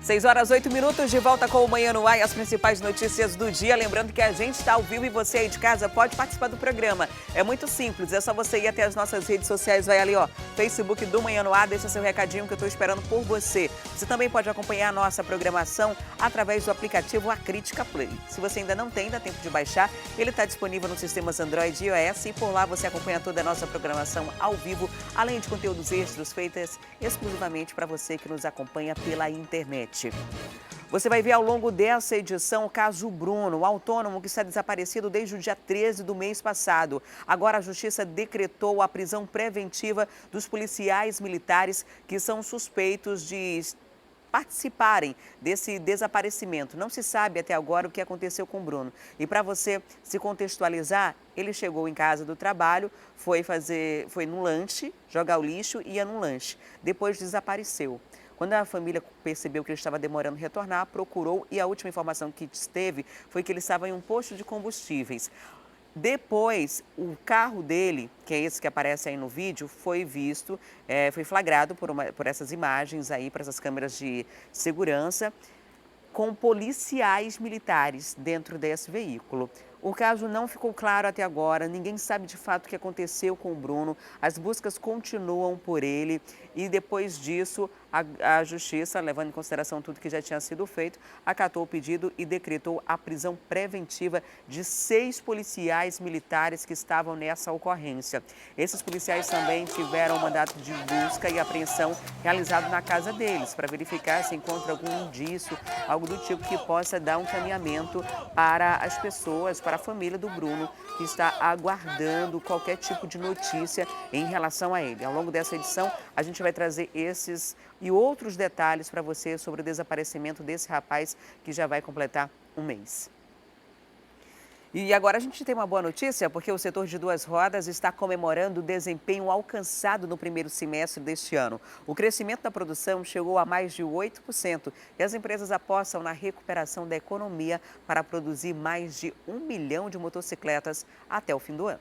6h08, de volta com o Manhã no Ar e as principais notícias do dia. Lembrando que a gente está ao vivo e você aí de casa pode participar do programa. É muito simples, é só você ir até as nossas redes sociais, vai ali, ó, Facebook do Manhã no Ar, deixa seu recadinho que eu estou esperando por você. Você também pode acompanhar a nossa programação através do aplicativo A Crítica Play. Se você ainda não tem, dá tempo de baixar. Ele está disponível nos sistemas Android e iOS e por lá você acompanha toda a nossa programação ao vivo, além de conteúdos extras feitos exclusivamente para você que nos acompanha pela internet. Você vai ver ao longo dessa edição o caso Bruno, o autônomo que está desaparecido desde o dia 13 do mês passado. Agora a Justiça decretou a prisão preventiva dos policiais militares que são suspeitos de participarem desse desaparecimento. Não se sabe até agora o que aconteceu com o Bruno. E para você se contextualizar, ele chegou em casa do trabalho, foi no lanche, jogar o lixo e ia no lanche. Depois desapareceu. Quando a família percebeu que ele estava demorando a retornar, procurou e a última informação que teve foi que ele estava em um posto de combustíveis. Depois, o carro dele, que é esse que aparece aí no vídeo, foi visto, foi flagrado por essas imagens aí, por essas câmeras de segurança, com policiais militares dentro desse veículo. O caso não ficou claro até agora, ninguém sabe de fato o que aconteceu com o Bruno, as buscas continuam por ele e depois disso a Justiça, levando em consideração tudo que já tinha sido feito, acatou o pedido e decretou a prisão preventiva de 6 policiais militares que estavam nessa ocorrência. Esses policiais também tiveram um mandato de busca e apreensão realizado na casa deles para verificar se encontra algum indício, algo do tipo que possa dar um caminhamento para as pessoas, para a família do Bruno, que está aguardando qualquer tipo de notícia em relação a ele. Ao longo dessa edição, a gente vai trazer esses e outros detalhes para você sobre o desaparecimento desse rapaz que já vai completar um mês. E agora a gente tem uma boa notícia, porque o setor de duas rodas está comemorando o desempenho alcançado no primeiro semestre deste ano. O crescimento da produção chegou a mais de 8% e as empresas apostam na recuperação da economia para produzir mais de 1 milhão de motocicletas até o fim do ano.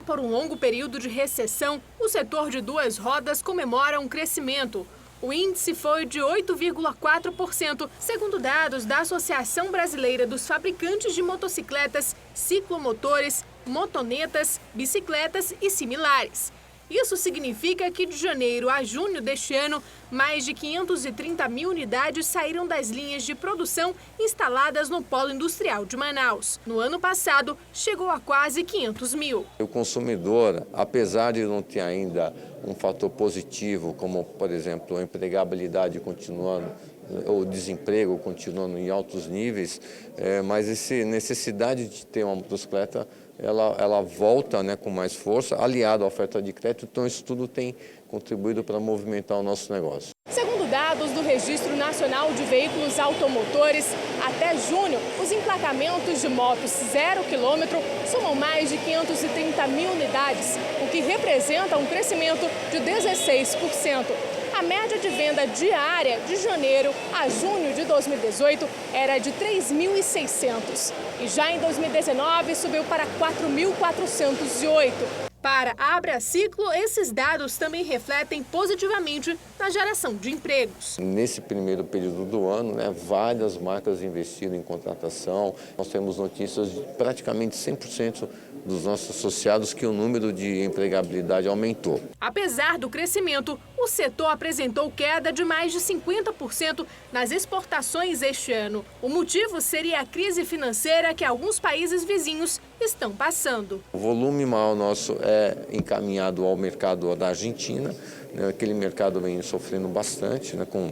Por um longo período de recessão, o setor de duas rodas comemora um crescimento. O índice foi de 8,4%, segundo dados da Associação Brasileira dos Fabricantes de Motocicletas, Ciclomotores, Motonetas, Bicicletas e similares. Isso significa que de janeiro a junho deste ano, mais de 530 mil unidades saíram das linhas de produção instaladas no Polo Industrial de Manaus. No ano passado, chegou a quase 500 mil. O consumidor, apesar de não ter ainda um fator positivo, como, por exemplo, a empregabilidade continuando, ou o desemprego continuando em altos níveis, mas essa necessidade de ter uma motocicleta, ela volta, né, com mais força, aliado à oferta de crédito, então isso tudo tem contribuído para movimentar o nosso negócio. Segundo dados do Registro Nacional de Veículos Automotores, até junho, os emplacamentos de motos 0 km somam mais de 530 mil unidades, o que representa um crescimento de 16%. A média de venda diária de janeiro a junho de 2018 era de 3.600 e já em 2019 subiu para 4.408. Para a Abraciclo, esses dados também refletem positivamente na geração de empregos. Nesse primeiro período do ano, né, várias marcas investiram em contratação. Nós temos notícias de praticamente 100% dos nossos associados que o número de empregabilidade aumentou. Apesar do crescimento, o setor apresentou queda de mais de 50% nas exportações este ano. O motivo seria a crise financeira que alguns países vizinhos estão passando. O volume maior nosso é encaminhado ao mercado da Argentina, né, aquele mercado vem sofrendo bastante, né, com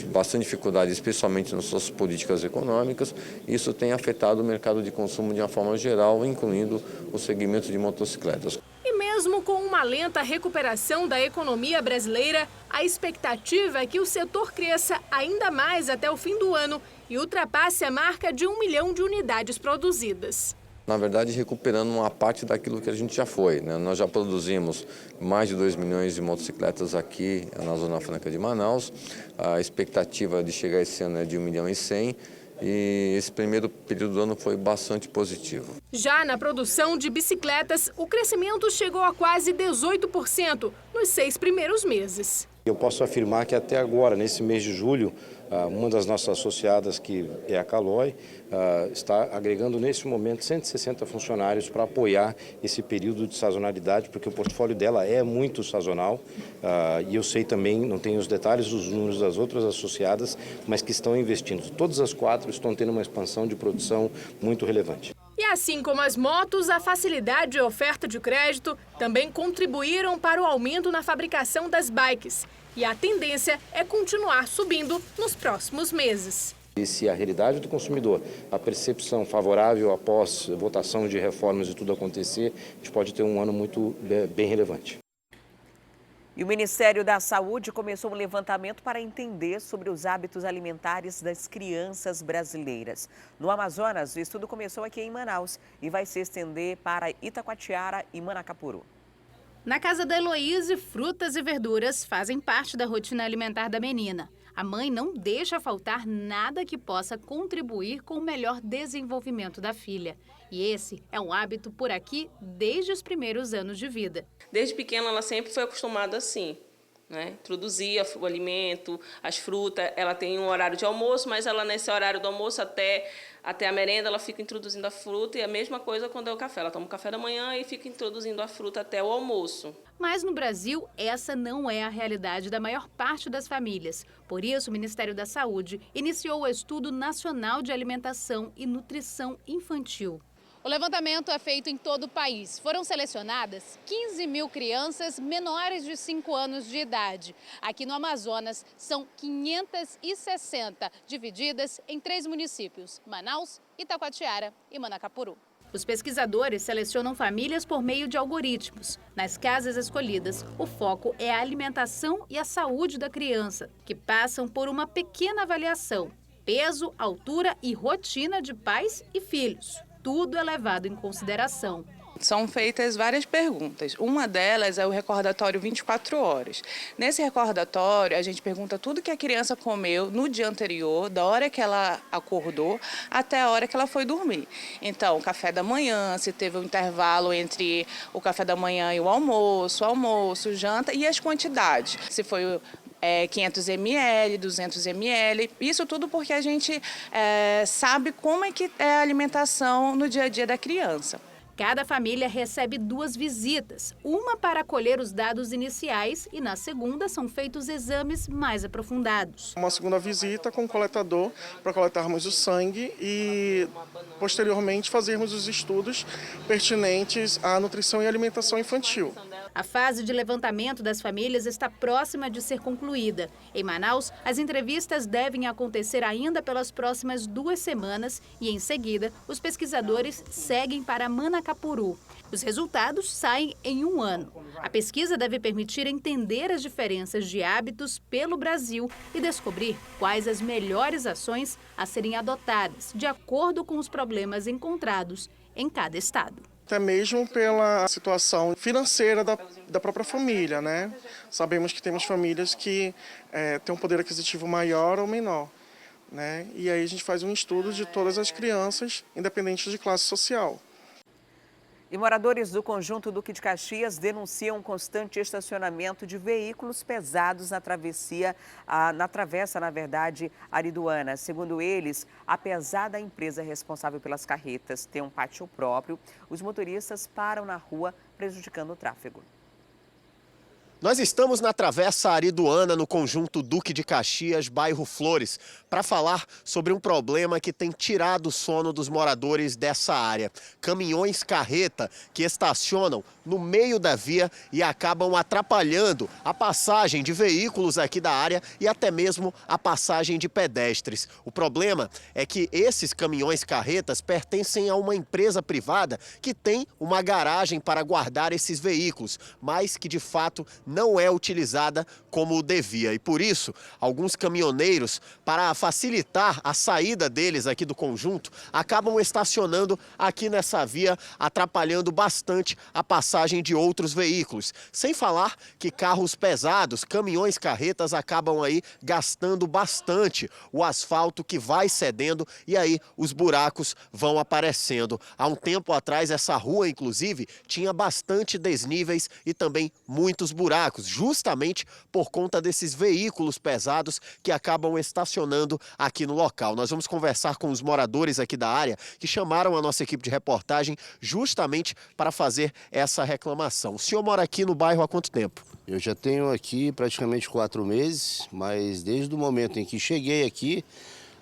bastante dificuldade, especialmente nas suas políticas econômicas. Isso tem afetado o mercado de consumo de uma forma geral, incluindo o segmento de motocicletas. E mesmo com uma lenta recuperação da economia brasileira, a expectativa é que o setor cresça ainda mais até o fim do ano e ultrapasse a marca de 1 milhão de unidades produzidas. Na verdade, recuperando uma parte daquilo que a gente já foi, né? Nós já produzimos mais de 2 milhões de motocicletas aqui na Zona Franca de Manaus. A expectativa de chegar esse ano é de 1 milhão e 100 e esse primeiro período do ano foi bastante positivo. Já na produção de bicicletas, o crescimento chegou a quase 18% nos 6 primeiros meses. Eu posso afirmar que até agora, nesse mês de julho, uma das nossas associadas, que é a Caloi, está agregando nesse momento 160 funcionários para apoiar esse período de sazonalidade, porque o portfólio dela é muito sazonal e eu sei também, não tenho os detalhes dos números das outras associadas, mas que estão investindo. Todas as 4 estão tendo uma expansão de produção muito relevante. E assim como as motos, a facilidade e oferta de crédito também contribuíram para o aumento na fabricação das bikes. E a tendência é continuar subindo nos próximos meses. E se a realidade do consumidor, a percepção favorável após votação de reformas e tudo acontecer, a gente pode ter um ano muito bem relevante. E o Ministério da Saúde começou um levantamento para entender sobre os hábitos alimentares das crianças brasileiras. No Amazonas, o estudo começou aqui em Manaus e vai se estender para Itacoatiara e Manacapuru. Na casa da Heloíse, frutas e verduras fazem parte da rotina alimentar da menina. A mãe não deixa faltar nada que possa contribuir com o melhor desenvolvimento da filha. E esse é um hábito por aqui desde os primeiros anos de vida. Desde pequena ela sempre foi acostumada assim, né? Introduzia o alimento, as frutas, ela tem um horário de almoço, mas ela nesse horário do almoço até a merenda ela fica introduzindo a fruta e a mesma coisa quando é o café. Ela toma o café da manhã e fica introduzindo a fruta até o almoço. Mas no Brasil, essa não é a realidade da maior parte das famílias. Por isso, o Ministério da Saúde iniciou o Estudo Nacional de Alimentação e Nutrição Infantil. O levantamento é feito em todo o país. Foram selecionadas 15 mil crianças menores de 5 anos de idade. Aqui no Amazonas, são 560, divididas em 3 municípios: Manaus, Itacoatiara e Manacapuru. Os pesquisadores selecionam famílias por meio de algoritmos. Nas casas escolhidas, o foco é a alimentação e a saúde da criança, que passam por uma pequena avaliação: peso, altura e rotina de pais e filhos. Tudo é levado em consideração. São feitas várias perguntas. Uma delas é o recordatório 24 horas. Nesse recordatório, a gente pergunta tudo que a criança comeu no dia anterior, da hora que ela acordou até a hora que ela foi dormir. Então, o café da manhã, se teve um intervalo entre o café da manhã e o almoço, janta e as quantidades. Se foi 500 ml, 200 ml, isso tudo porque a gente sabe como é que é a alimentação no dia a dia da criança. Cada família recebe 2 visitas, uma para colher os dados iniciais e na segunda são feitos exames mais aprofundados. Uma segunda visita com o coletador para coletarmos o sangue e posteriormente fazermos os estudos pertinentes à nutrição e alimentação infantil. A fase de levantamento das famílias está próxima de ser concluída. Em Manaus, as entrevistas devem acontecer ainda pelas próximas 2 semanas e, em seguida, os pesquisadores seguem para Manacapuru. Os resultados saem em 1 ano. A pesquisa deve permitir entender as diferenças de hábitos pelo Brasil e descobrir quais as melhores ações a serem adotadas, de acordo com os problemas encontrados em cada estado. Até mesmo pela situação financeira da própria família, né? Sabemos que temos famílias que têm um poder aquisitivo maior ou menor, né? E aí a gente faz um estudo de todas as crianças, independente de classe social. E moradores do conjunto Duque de Caxias denunciam um constante estacionamento de veículos pesados na travessa, Ariduana. Segundo eles, apesar da empresa responsável pelas carretas ter um pátio próprio, os motoristas param na rua, prejudicando o tráfego. Nós estamos na Travessa Ariduana, no conjunto Duque de Caxias, bairro Flores, para falar sobre um problema que tem tirado o sono dos moradores dessa área. Caminhões carreta que estacionam no meio da via e acabam atrapalhando a passagem de veículos aqui da área e até mesmo a passagem de pedestres. O problema é que esses caminhões carretas pertencem a uma empresa privada que tem uma garagem para guardar esses veículos, mas que de fato não é utilizada como devia. E por isso, alguns caminhoneiros, para facilitar a saída deles aqui do conjunto, acabam estacionando aqui nessa via, atrapalhando bastante a passagem de outros veículos. Sem falar que carros pesados, caminhões carretas, acabam aí gastando bastante o asfalto, que vai cedendo e aí os buracos vão aparecendo. Há um tempo atrás, essa rua, inclusive, tinha bastante desníveis e também muitos buracos. buracos, justamente por conta desses veículos pesados que acabam estacionando aqui no local. Nós vamos conversar com os moradores aqui da área que chamaram a nossa equipe de reportagem justamente para fazer essa reclamação. O senhor mora aqui no bairro há quanto tempo? Eu já tenho aqui praticamente 4 meses, mas desde o momento em que cheguei aqui,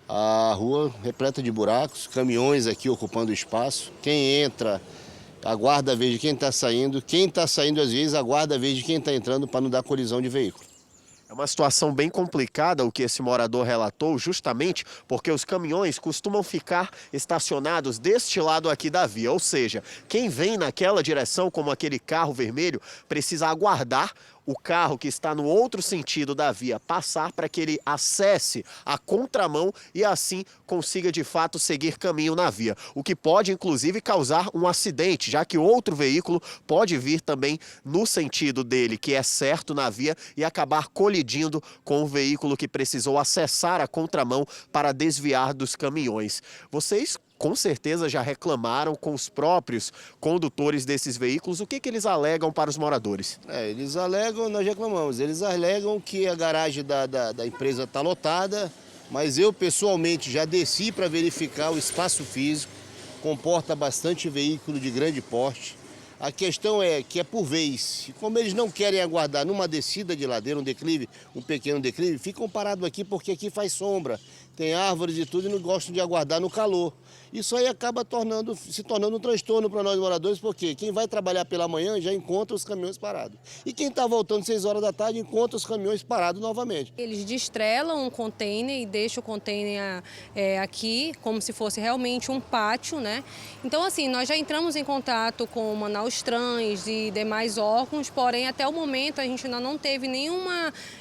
a rua repleta de buracos, caminhões aqui ocupando espaço. Quem entra, aguarda a vez de quem está saindo. Quem está saindo, às vezes, aguarda a vez de quem está entrando para não dar colisão de veículo. É uma situação bem complicada o que esse morador relatou, justamente porque os caminhões costumam ficar estacionados deste lado aqui da via. Ou seja, quem vem naquela direção, como aquele carro vermelho, precisa aguardar o carro que está no outro sentido da via passar para que ele acesse a contramão e assim consiga de fato seguir caminho na via. O que pode inclusive causar um acidente, já que outro veículo pode vir também no sentido dele, que é certo na via, e acabar colidindo com o veículo que precisou acessar a contramão para desviar dos caminhões. Vocês com certeza já reclamaram com os próprios condutores desses veículos. O que eles alegam para os moradores? Eles alegam, nós reclamamos, eles alegam que a garagem da empresa está lotada, mas eu pessoalmente já desci para verificar o espaço físico, comporta bastante veículo de grande porte. A questão é que é por vez. E como eles não querem aguardar numa descida de ladeira, um declive, um pequeno declive, ficam parados aqui porque aqui faz sombra, tem árvores e tudo e não gostam de aguardar no calor. Isso aí acaba se tornando um transtorno para nós moradores, porque quem vai trabalhar pela manhã já encontra os caminhões parados. E quem está voltando 6 horas da tarde encontra os caminhões parados novamente. Eles destrelam um container e deixam o container aqui, como se fosse realmente um pátio, né? Então, assim, nós já entramos em contato com o Manaus Trans e demais órgãos, porém, até o momento, a gente ainda não teve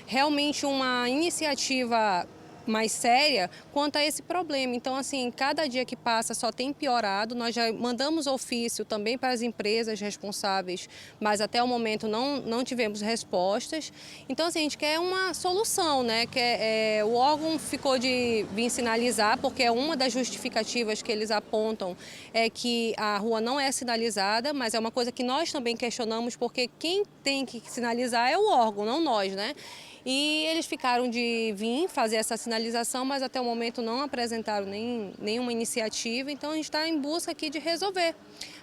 realmente uma iniciativa mais séria quanto a esse problema. Então, assim, cada dia que passa só tem piorado. Nós já mandamos ofício também para as empresas responsáveis, mas até o momento não tivemos respostas. Então, assim, a gente quer uma solução, né? O órgão ficou de vir sinalizar, porque uma das justificativas que eles apontam é que a rua não é sinalizada, mas é uma coisa que nós também questionamos, porque quem tem que sinalizar é o órgão, não nós, né? E eles ficaram de vir fazer essa sinalização, mas até o momento não apresentaram nenhuma iniciativa. Então, a gente está em busca aqui de resolver,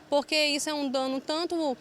porque isso é um dano tanto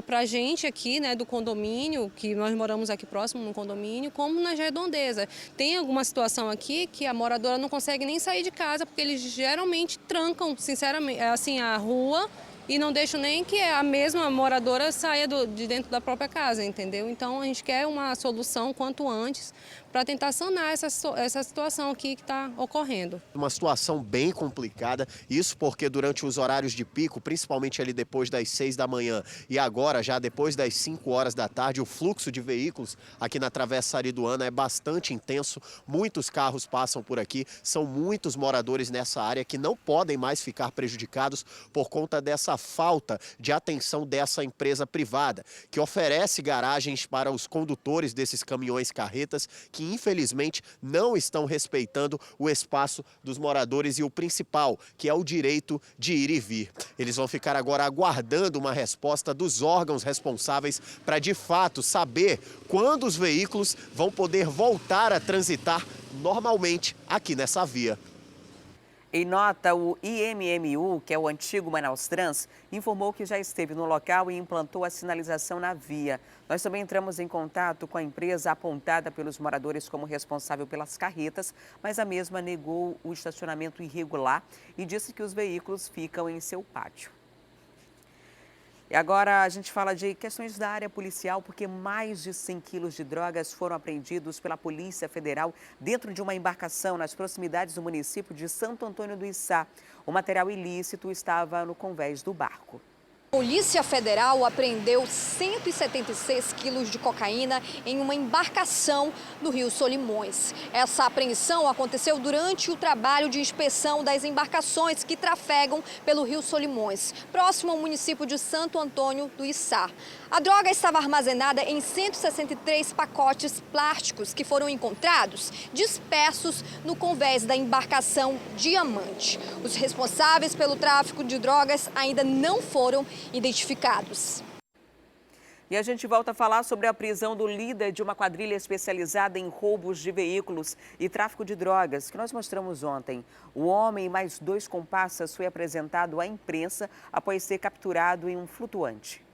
para a gente aqui, né, do condomínio, que nós moramos aqui próximo no condomínio, como nas redondezas. Tem alguma situação aqui que a moradora não consegue nem sair de casa, porque eles geralmente trancam, sinceramente, assim, a rua, e não deixam nem que a mesma moradora saia de dentro da própria casa, entendeu? Então, a gente quer uma solução quanto antes para tentar sanar essa situação aqui que está ocorrendo. Uma situação bem complicada, isso porque durante os horários de pico, principalmente ali depois das 6 da manhã e agora já depois das 5 horas da tarde, o fluxo de veículos aqui na Travessa Ariduana é bastante intenso, muitos carros passam por aqui, são muitos moradores nessa área que não podem mais ficar prejudicados por conta dessa falta de atenção dessa empresa privada, que oferece garagens para os condutores desses caminhões carretas, que infelizmente não estão respeitando o espaço dos moradores e o principal, que é o direito de ir e vir. Eles vão ficar agora aguardando uma resposta dos órgãos responsáveis para de fato saber quando os veículos vão poder voltar a transitar normalmente aqui nessa via. Em nota, o IMMU, que é o antigo Manaus Trans, informou que já esteve no local e implantou a sinalização na via. Nós também entramos em contato com a empresa apontada pelos moradores como responsável pelas carretas, mas a mesma negou o estacionamento irregular e disse que os veículos ficam em seu pátio. E agora a gente fala de questões da área policial, porque mais de 100 quilos de drogas foram apreendidos pela Polícia Federal dentro de uma embarcação nas proximidades do município de Santo Antônio do Içá. O material ilícito estava no convés do barco. A Polícia Federal apreendeu 176 quilos de cocaína em uma embarcação no Rio Solimões. Essa apreensão aconteceu durante o trabalho de inspeção das embarcações que trafegam pelo Rio Solimões, próximo ao município de Santo Antônio do Içá. A droga estava armazenada em 163 pacotes plásticos que foram encontrados dispersos no convés da embarcação Diamante. Os responsáveis pelo tráfico de drogas ainda não foram identificados. E a gente volta a falar sobre a prisão do líder de uma quadrilha especializada em roubos de veículos e tráfico de drogas, que nós mostramos ontem. O homem e mais 2 comparsas foi apresentado à imprensa após ser capturado em um flutuante.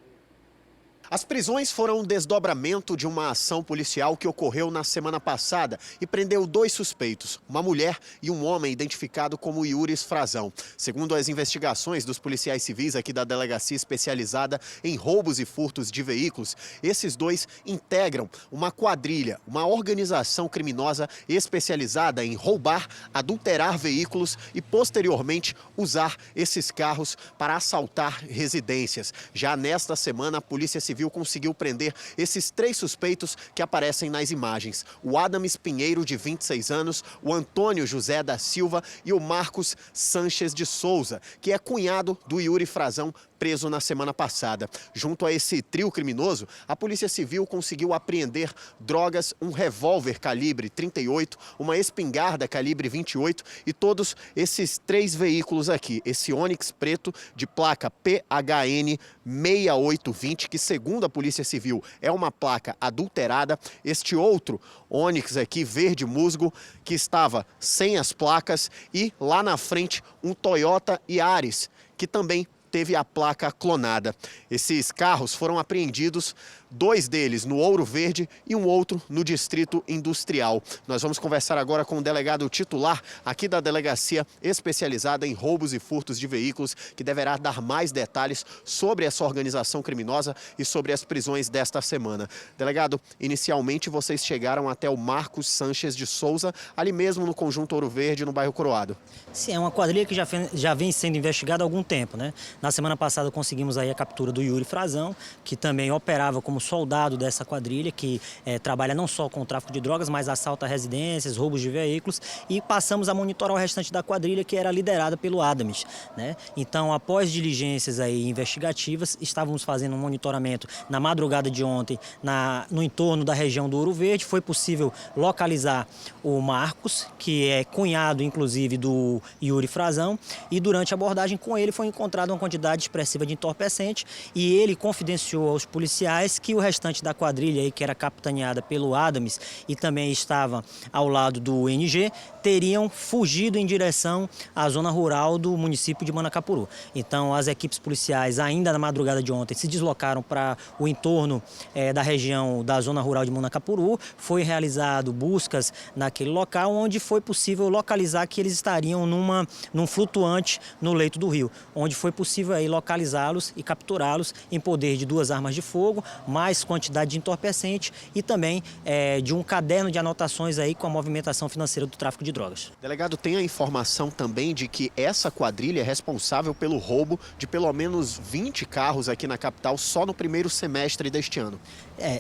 As prisões foram um desdobramento de uma ação policial que ocorreu na semana passada e prendeu 2 suspeitos, uma mulher e um homem identificado como Yuri Frazão. Segundo as investigações dos policiais civis aqui da delegacia especializada em roubos e furtos de veículos, esses 2 integram uma quadrilha, uma organização criminosa especializada em roubar, adulterar veículos e posteriormente usar esses carros para assaltar residências. Já nesta semana, a Polícia Civil conseguiu prender esses 3 suspeitos que aparecem nas imagens. O Adams Pinheiro, de 26 anos, o Antônio José da Silva e o Marcos Sanches de Souza, que é cunhado do Yuri Frazão, preso na semana passada. Junto a esse trio criminoso, a Polícia Civil conseguiu apreender drogas, um revólver calibre 38, uma espingarda calibre 28 e todos esses 3 veículos aqui. Esse Onix preto de placa PHN 6820, que segundo a Polícia Civil é uma placa adulterada. Este outro Onix aqui, verde musgo, que estava sem as placas, e lá na frente um Toyota Yaris, que também teve a placa clonada. Esses carros foram apreendidos, 2 deles no Ouro Verde e um outro no Distrito Industrial. Nós vamos conversar agora com o delegado titular aqui da delegacia especializada em roubos e furtos de veículos, que deverá dar mais detalhes sobre essa organização criminosa e sobre as prisões desta semana. Delegado, inicialmente vocês chegaram até o Marcos Sanches de Souza, ali mesmo no Conjunto Ouro Verde, no bairro Coroado. Sim, é uma quadrilha que já vem sendo investigada há algum tempo, né? Na semana passada conseguimos aí a captura do Yuri Frazão, que também operava como soldado dessa quadrilha, que trabalha não só com o tráfico de drogas, mas assalta residências, roubos de veículos, e passamos a monitorar o restante da quadrilha, que era liderada pelo Adams, né? Então, após diligências aí investigativas, estávamos fazendo um monitoramento na madrugada de ontem, no entorno da região do Ouro Verde. Foi possível localizar o Marcos, que é cunhado, inclusive, do Yuri Frazão, e durante a abordagem com ele foi encontrada uma quantidade expressiva de entorpecente, e ele confidenciou aos policiais que o restante da quadrilha, aí, que era capitaneada pelo Adams e também estava ao lado do NG, teriam fugido em direção à zona rural do município de Manacapuru. Então, as equipes policiais, ainda na madrugada de ontem, se deslocaram para o entorno da região da zona rural de Manacapuru. Foi realizado buscas naquele local, onde foi possível localizar que eles estariam num flutuante no leito do rio, onde foi possível aí localizá-los e capturá-los em poder de 2 armas de fogo, mais quantidade de entorpecente e também de um caderno de anotações aí com a movimentação financeira do tráfico de drogas. Delegado, tem a informação também de que essa quadrilha é responsável pelo roubo de pelo menos 20 carros aqui na capital só no primeiro semestre deste ano.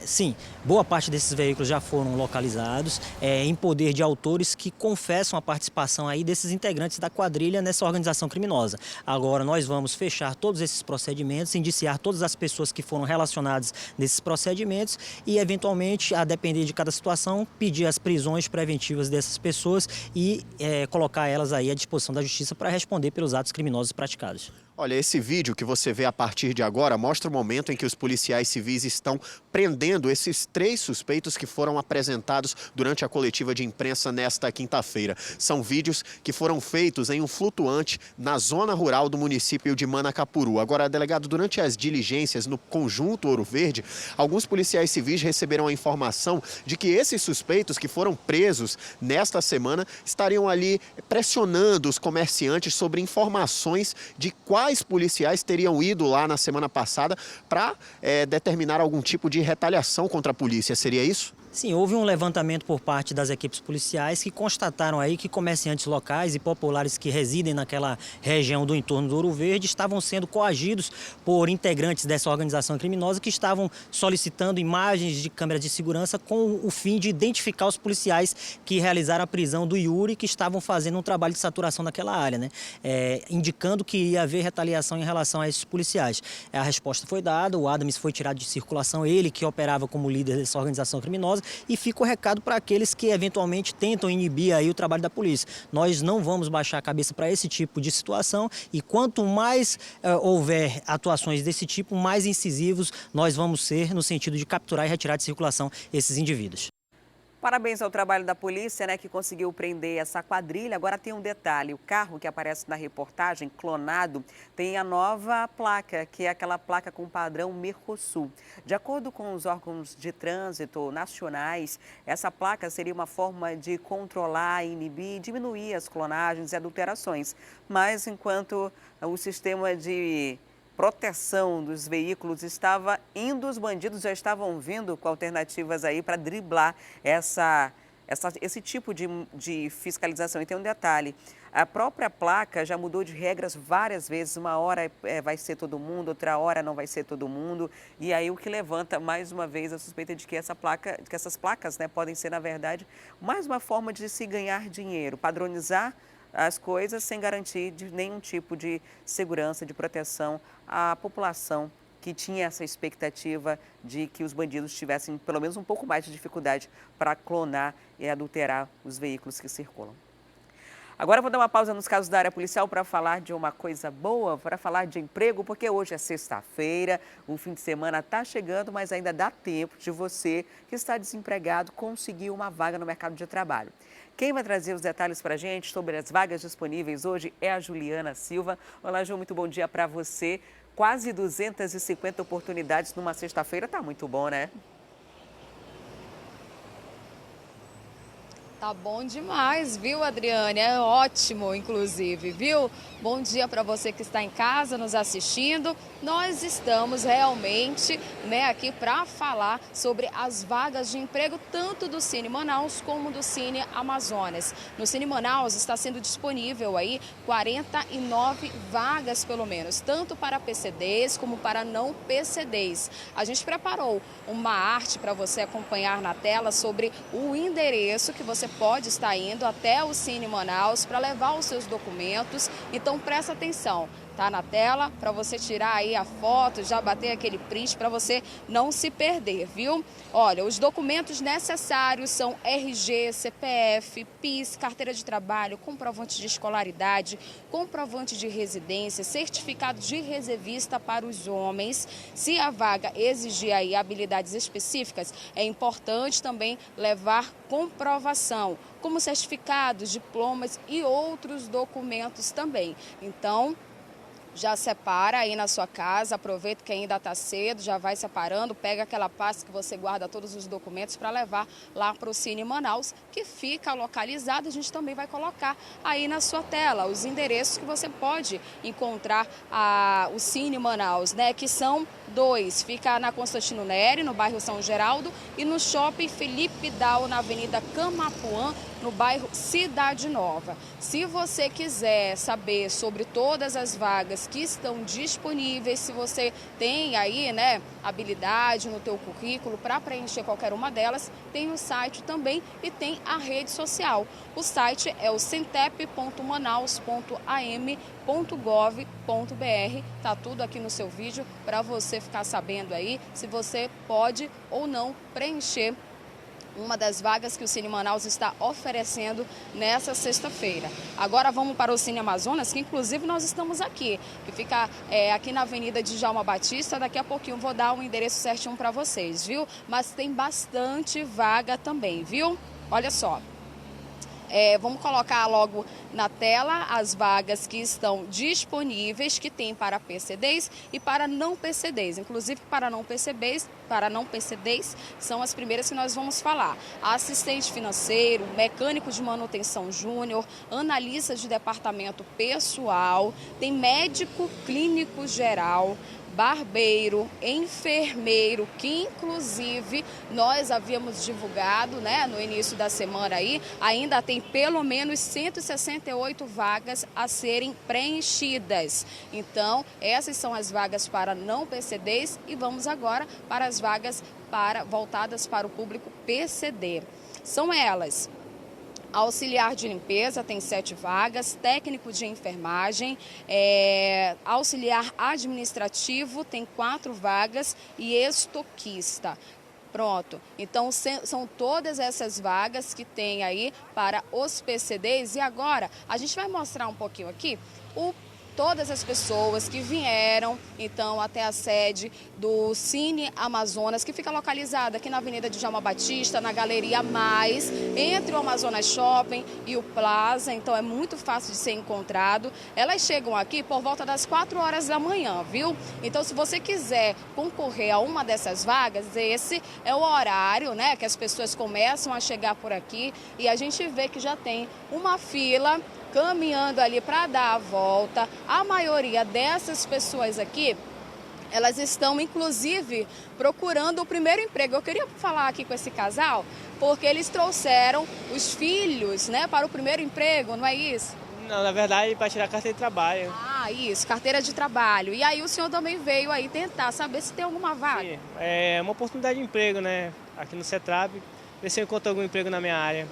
Sim, boa parte desses veículos já foram localizados em poder de autores que confessam a participação aí desses integrantes da quadrilha nessa organização criminosa. Agora nós vamos fechar todos esses procedimentos, indiciar todas as pessoas que foram relacionadas nesses procedimentos e, eventualmente, a depender de cada situação, pedir as prisões preventivas dessas pessoas e colocar elas aí à disposição da justiça para responder pelos atos criminosos praticados. Olha, esse vídeo que você vê a partir de agora mostra o momento em que os policiais civis estão prendendo esses 3 suspeitos que foram apresentados durante a coletiva de imprensa nesta quinta-feira. São vídeos que foram feitos em um flutuante na zona rural do município de Manacapuru. Agora, delegado, durante as diligências no Conjunto Ouro Verde, alguns policiais civis receberam a informação de que esses suspeitos que foram presos nesta semana estariam ali pressionando os comerciantes sobre informações de quais policiais teriam ido lá na semana passada para determinar algum tipo de retaliação contra a polícia. Seria isso? Sim, houve um levantamento por parte das equipes policiais que constataram aí que comerciantes locais e populares que residem naquela região do entorno do Ouro Verde estavam sendo coagidos por integrantes dessa organização criminosa que estavam solicitando imagens de câmeras de segurança com o fim de identificar os policiais que realizaram a prisão do Yuri, que estavam fazendo um trabalho de saturação naquela área, né? Indicando que ia haver retaliação em relação a esses policiais. A resposta foi dada, o Adams foi tirado de circulação, ele que operava como líder dessa organização criminosa, casa, e fica o recado para aqueles que eventualmente tentam inibir aí o trabalho da polícia. Nós não vamos baixar a cabeça para esse tipo de situação, e quanto mais houver atuações desse tipo, mais incisivos nós vamos ser no sentido de capturar e retirar de circulação esses indivíduos. Parabéns ao trabalho da polícia, né, que conseguiu prender essa quadrilha. Agora tem um detalhe, o carro que aparece na reportagem, clonado, tem a nova placa, que é aquela placa com padrão Mercosul. De acordo com os órgãos de trânsito nacionais, essa placa seria uma forma de controlar, inibir e diminuir as clonagens e adulterações. Mas enquanto o sistema de proteção dos veículos estava indo, os bandidos já estavam vindo com alternativas aí para driblar esse tipo de fiscalização. E tem um detalhe, a própria placa já mudou de regras várias vezes, uma hora vai ser todo mundo, outra hora não vai ser todo mundo, e aí o que levanta mais uma vez a suspeita de que essas placas, né, podem ser, na verdade, mais uma forma de se ganhar dinheiro, padronizar as coisas sem garantir nenhum tipo de segurança, de proteção à população que tinha essa expectativa de que os bandidos tivessem pelo menos um pouco mais de dificuldade para clonar e adulterar os veículos que circulam. Agora eu vou dar uma pausa nos casos da área policial para falar de uma coisa boa, para falar de emprego, porque hoje é sexta-feira, o fim de semana está chegando, mas ainda dá tempo de você que está desempregado conseguir uma vaga no mercado de trabalho. Quem vai trazer os detalhes para a gente sobre as vagas disponíveis hoje é a Juliana Silva. Olá, Ju, muito bom dia para você. Quase 250 oportunidades numa sexta-feira, tá muito bom, né? Tá bom demais, viu, Adriane? É ótimo, inclusive, viu? Bom dia para você que está em casa nos assistindo. Nós estamos realmente, né, aqui para falar sobre as vagas de emprego tanto do Cine Manaus como do Cine Amazonas. No Cine Manaus está sendo disponível aí 49 vagas pelo menos, tanto para PCDs como para não PCDs. A gente preparou uma arte para você acompanhar na tela sobre o endereço que você pode estar indo até o Cine Manaus para levar os seus documentos. Então presta atenção, tá na tela para você tirar aí a foto, já bater aquele print para você não se perder, viu? Olha, os documentos necessários são RG, CPF, PIS, carteira de trabalho, comprovante de escolaridade, comprovante de residência, certificado de reservista para os homens. Se a vaga exigir aí habilidades específicas, é importante também levar comprovação, como certificados, diplomas e outros documentos também. Então, já separa aí na sua casa, aproveita que ainda está cedo, já vai separando, pega aquela pasta que você guarda todos os documentos para levar lá para o Cine Manaus, que fica localizado. A gente também vai colocar aí na sua tela os endereços que você pode encontrar o Cine Manaus, né? Que são 2, fica na Constantino Neri, no bairro São Geraldo, e no Shopping Felipe Dal, na Avenida Camapuã, no bairro Cidade Nova. Se você quiser saber sobre todas as vagas que estão disponíveis, se você tem aí, né, habilidade no teu currículo para preencher qualquer uma delas, tem o site também e tem a rede social. O site é o centep.manaus.am.gov.br. Tá tudo aqui no seu vídeo para você ficar sabendo aí se você pode ou não preencher uma das vagas que o Cine Manaus está oferecendo nessa sexta-feira. Agora vamos para o Cine Amazonas, que inclusive nós estamos aqui, que fica aqui na Avenida Djalma Batista. Daqui a pouquinho vou dar o endereço certinho para vocês, viu? Mas tem bastante vaga também, viu? Olha só. Vamos colocar logo na tela as vagas que estão disponíveis, que tem para PCDs e para não PCDs. Inclusive, para não PCDs são as primeiras que nós vamos falar. Assistente financeiro, mecânico de manutenção júnior, analista de departamento pessoal, tem médico clínico geral, barbeiro, enfermeiro, que inclusive nós havíamos divulgado, né, no início da semana aí, ainda tem pelo menos 168 vagas a serem preenchidas. Então, essas são as vagas para não PCDs e vamos agora para as vagas voltadas para o público PCD. São elas: auxiliar de limpeza tem 7 vagas, técnico de enfermagem, auxiliar administrativo tem 4 vagas e estoquista. Pronto, então são todas essas vagas que tem aí para os PCDs. E agora a gente vai mostrar um pouquinho aqui todas as pessoas que vieram então até a sede do Cine Amazonas, que fica localizada aqui na Avenida Djalma Batista, na Galeria Mais, entre o Amazonas Shopping e o Plaza, então é muito fácil de ser encontrado. Elas chegam aqui por volta das 4 horas da manhã, viu? Então, se você quiser concorrer a uma dessas vagas, esse é o horário, né, que as pessoas começam a chegar por aqui, e a gente vê que já tem uma fila caminhando ali para dar a volta. A maioria dessas pessoas aqui, elas estão inclusive procurando o primeiro emprego. Eu queria falar aqui com esse casal, porque eles trouxeram os filhos, né, para o primeiro emprego, não é isso? Não, na verdade, para tirar carteira de trabalho. Ah, isso, carteira de trabalho. E aí o senhor também veio aí tentar saber se tem alguma vaga? Sim, é uma oportunidade de emprego, né, aqui no CETRAB, ver se eu encontro algum emprego na minha área.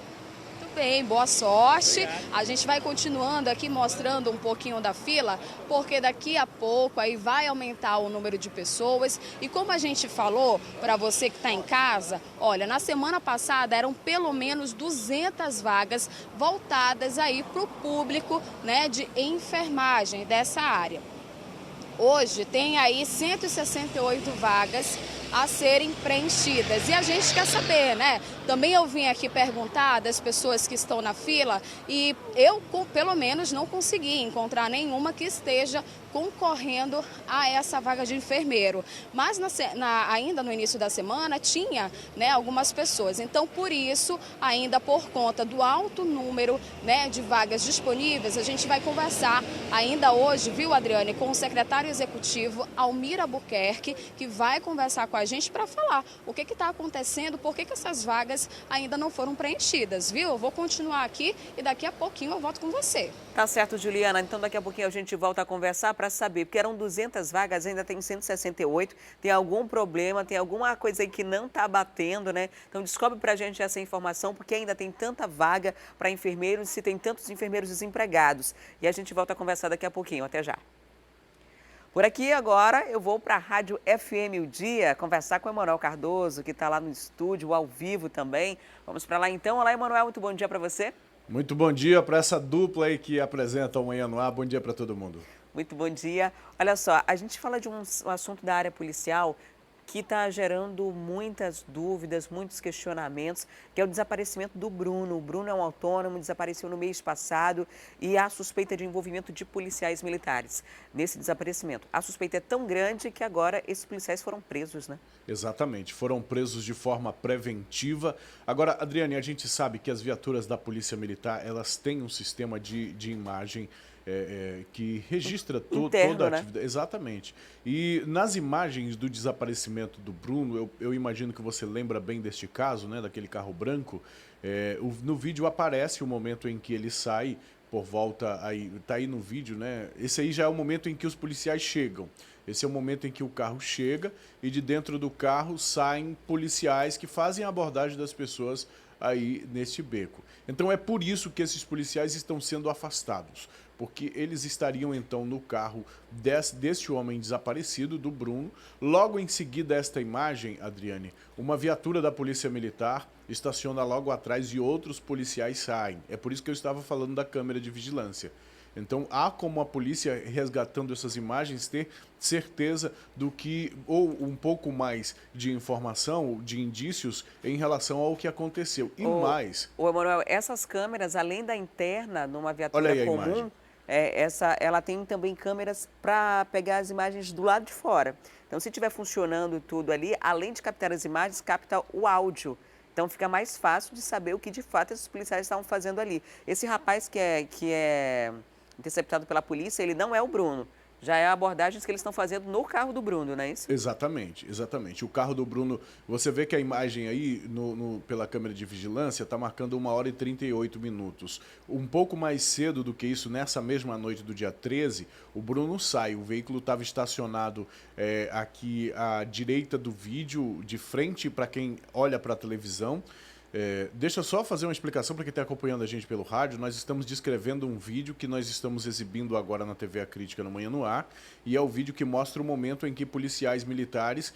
Bem, boa sorte. Obrigado. A gente vai continuando aqui mostrando um pouquinho da fila, porque daqui a pouco aí vai aumentar o número de pessoas. E como a gente falou, para você que está em casa, olha, na semana passada eram pelo menos 200 vagas voltadas aí para o público, né, de enfermagem dessa área. Hoje tem aí 168 vagas a serem preenchidas. E a gente quer saber, né? Também eu vim aqui perguntar das pessoas que estão na fila e eu, pelo menos, não consegui encontrar nenhuma que esteja concorrendo a essa vaga de enfermeiro. Mas ainda no início da semana tinha, né, algumas pessoas. Então, por isso, ainda por conta do alto número, né, de vagas disponíveis, a gente vai conversar ainda hoje, viu, Adriane, com o secretário executivo Almir Albuquerque, que vai conversar com a gente para falar o que está acontecendo, por que essas vagas ainda não foram preenchidas, viu? Eu vou continuar aqui e daqui a pouquinho eu volto com você. Tá certo, Juliana. Então daqui a pouquinho a gente volta a conversar para saber, porque eram 200 vagas, ainda tem 168, tem algum problema, tem alguma coisa aí que não está batendo, né? Então descobre para a gente essa informação, porque ainda tem tanta vaga para enfermeiros, se tem tantos enfermeiros desempregados. E a gente volta a conversar daqui a pouquinho. Até já. Por aqui agora eu vou para a Rádio FM O Dia conversar com o Emanuel Cardoso, que está lá no estúdio, ao vivo também. Vamos para lá então. Olá, Emanuel, muito bom dia para você. Muito bom dia para essa dupla aí que apresenta o Manhã no Ar. Bom dia para todo mundo. Muito bom dia. Olha só, a gente fala de um assunto da área policial que está gerando muitas dúvidas, muitos questionamentos, que é o desaparecimento do Bruno. O Bruno é um autônomo, desapareceu no mês passado e há suspeita de envolvimento de policiais militares nesse desaparecimento. A suspeita é tão grande que agora esses policiais foram presos, né? Exatamente, foram presos de forma preventiva. Agora, Adriane, a gente sabe que as viaturas da Polícia Militar, elas têm um sistema de imagem que registra interno, toda a né? atividade. Exatamente. E nas imagens do desaparecimento do Bruno, eu imagino que você lembra bem deste caso, né, daquele carro branco. No vídeo aparece o momento em que ele sai por volta, aí tá aí no vídeo, né? Esse aí já é o momento em que os policiais chegam. Esse é o momento em que o carro chega e de dentro do carro saem policiais que fazem a abordagem das pessoas aí neste beco. Então é por isso que esses policiais estão sendo afastados, porque eles estariam então no carro deste homem desaparecido, do Bruno. Logo em seguida esta imagem, Adriane, uma viatura da Polícia Militar estaciona logo atrás e outros policiais saem. É por isso que eu estava falando da câmera de vigilância. Então há como a polícia, resgatando essas imagens, ter certeza do que, ou um pouco mais de informação, de indícios em relação ao que aconteceu. E mais... Ô, Emanuel, essas câmeras, além da interna numa viatura Olha aí a comum, imagem. Ela tem também câmeras para pegar as imagens do lado de fora. Então, se estiver funcionando tudo ali, além de captar as imagens, capta o áudio. Então, fica mais fácil de saber o que de fato esses policiais estavam fazendo ali. Esse rapaz que é interceptado pela polícia, ele não é o Bruno. Já é a abordagem que eles estão fazendo no carro do Bruno, não é isso? Exatamente, exatamente. O carro do Bruno, você vê que a imagem aí, pela câmera de vigilância, está marcando 1h38. Um pouco mais cedo do que isso, nessa mesma noite do dia 13, o Bruno sai. O veículo estava estacionado aqui à direita do vídeo, de frente para quem olha para a televisão. Deixa eu só fazer uma explicação para quem está acompanhando a gente pelo rádio. Nós estamos descrevendo um vídeo que nós estamos exibindo agora na TV A Crítica no Manhã no Ar, e é o vídeo que mostra o momento em que policiais militares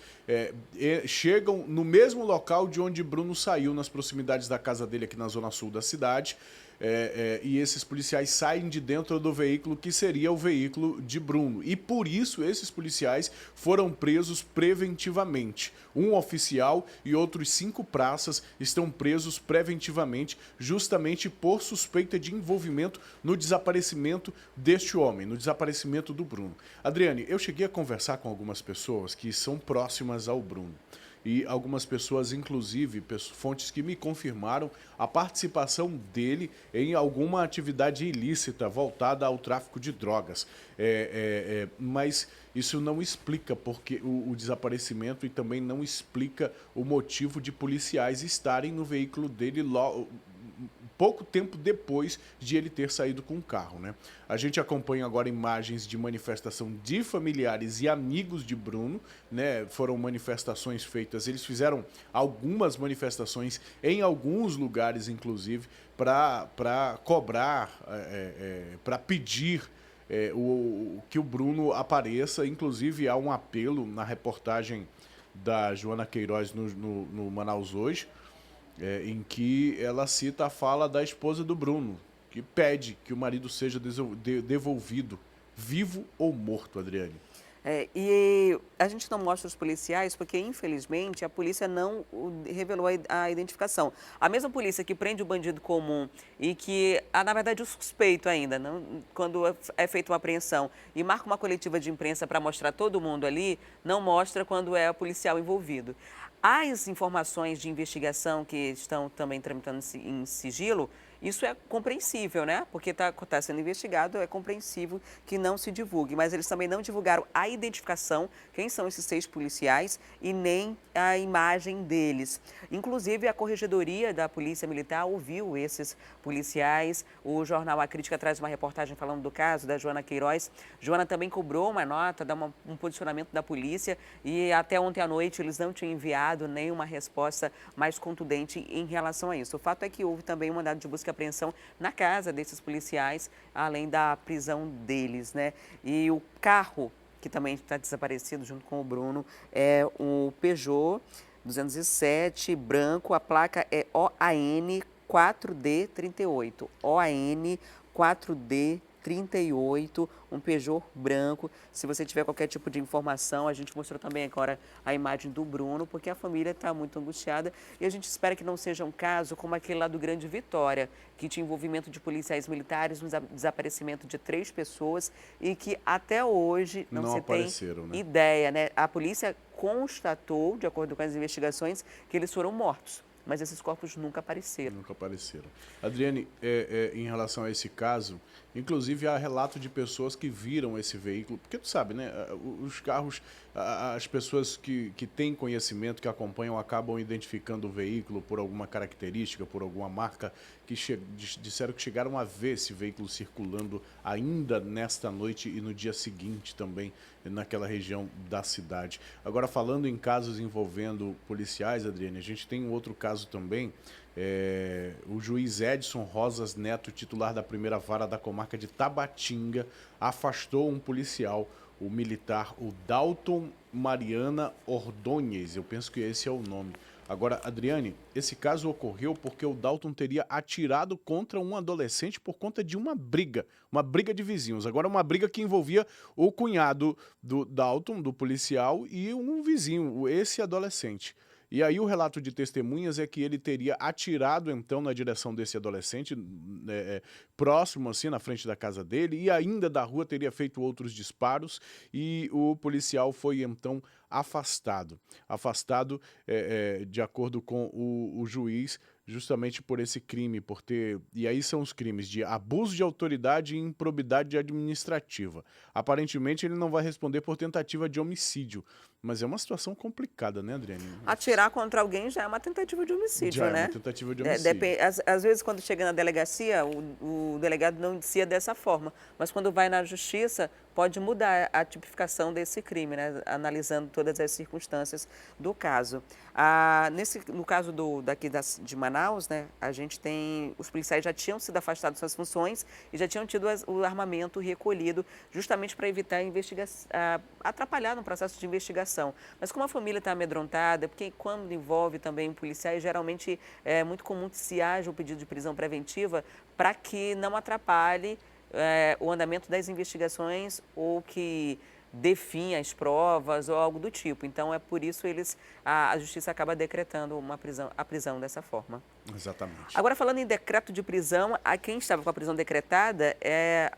chegam no mesmo local de onde Bruno saiu, nas proximidades da casa dele aqui na zona sul da cidade. E esses policiais saem de dentro do veículo que seria o veículo de Bruno. E por isso esses policiais foram presos preventivamente. Um oficial e outros 5 praças estão presos preventivamente, justamente por suspeita de envolvimento no desaparecimento deste homem, no desaparecimento do Bruno. Adriane, eu cheguei a conversar com algumas pessoas que são próximas ao Bruno. E algumas pessoas, inclusive, fontes que me confirmaram a participação dele em alguma atividade ilícita voltada ao tráfico de drogas. Mas isso não explica porque o desaparecimento e também não explica o motivo de policiais estarem no veículo dele pouco tempo depois de ele ter saído com o carro, né? A gente acompanha agora imagens de manifestação de familiares e amigos de Bruno, né? Foram manifestações feitas, eles fizeram algumas manifestações em alguns lugares, inclusive, para cobrar, para pedir que o Bruno apareça. Inclusive, há um apelo na reportagem da Joana Queiroz no Manaus Hoje, em que ela cita a fala da esposa do Bruno, que pede que o marido seja devolvido, vivo ou morto, Adriane. E a gente não mostra os policiais porque, infelizmente, a polícia não revelou a identificação. A mesma polícia que prende o bandido comum e que, na verdade, o suspeito ainda, quando é feita uma apreensão e marca uma coletiva de imprensa para mostrar todo mundo ali, não mostra quando é o policial envolvido. As informações de investigação que estão também tramitando em sigilo, isso é compreensível, né? Porque está sendo investigado, é compreensível que não se divulgue. Mas eles também não divulgaram a identificação, quem são esses 6 policiais, e nem a imagem deles. Inclusive, a Corregedoria da Polícia Militar ouviu esses policiais. O jornal A Crítica traz uma reportagem falando do caso da Joana Queiroz. Joana também cobrou uma nota, dá um posicionamento da polícia, e até ontem à noite eles não tinham enviado nenhuma resposta mais contundente em relação a isso. O fato é que houve também um mandado de busca e apreensão na casa desses policiais, além da prisão deles, né? E o carro que também está desaparecido junto com o Bruno é o Peugeot 207 branco, a placa é OAN 4D38, OAN 4D38, um Peugeot branco. Se você tiver qualquer tipo de informação, a gente mostrou também agora a imagem do Bruno, porque a família está muito angustiada e a gente espera que não seja um caso como aquele lá do Grande Vitória, que tinha envolvimento de policiais militares no desaparecimento de 3 pessoas e que até hoje não se tem ideia, né? A polícia constatou, de acordo com as investigações, que eles foram mortos, mas esses corpos nunca apareceram. Nunca apareceram. Adriane, em relação a esse caso, inclusive há relato de pessoas que viram esse veículo, porque tu sabe, né, os carros, as pessoas que têm conhecimento, que acompanham, acabam identificando o veículo por alguma característica, por alguma marca, que disseram que chegaram a ver esse veículo circulando ainda nesta noite e no dia seguinte também, naquela região da cidade. Agora, falando em casos envolvendo policiais, Adriane, a gente tem um outro caso também. O juiz Edson Rosas Neto, titular da primeira vara da comarca de Tabatinga, afastou um policial, o militar, o Dalton Mariana Ordonez, eu penso que esse é o nome. Agora, Adriane, esse caso ocorreu porque o Dalton teria atirado contra um adolescente por conta de uma briga de vizinhos. Agora, uma briga que envolvia o cunhado do Dalton, do policial, e um vizinho, esse adolescente. E aí o relato de testemunhas é que ele teria atirado então na direção desse adolescente, próximo assim, na frente da casa dele, e ainda da rua teria feito outros disparos, e o policial foi então afastado. De acordo com o juiz, justamente por esse crime, por ter... E aí são os crimes de abuso de autoridade e improbidade administrativa. Aparentemente ele não vai responder por tentativa de homicídio, mas é uma situação complicada, né, Adriane? Atirar contra alguém já é uma tentativa de homicídio, né? Já é uma tentativa de homicídio. Às vezes, quando chega na delegacia, o delegado não inicia dessa forma, mas quando vai na justiça, pode mudar a tipificação desse crime, né? Analisando todas as circunstâncias do caso. No caso daqui de Manaus, né, a gente os policiais já tinham sido afastados de suas funções e já tinham tido o armamento recolhido justamente para evitar atrapalhar no processo de investigação. Mas como a família está amedrontada, porque quando envolve também policiais, geralmente é muito comum que se haja o pedido de prisão preventiva para que não atrapalhe o andamento das investigações ou que definha as provas ou algo do tipo. Então, é por isso a Justiça acaba decretando a prisão dessa forma. Exatamente. Agora, falando em decreto de prisão, quem estava com a prisão decretada é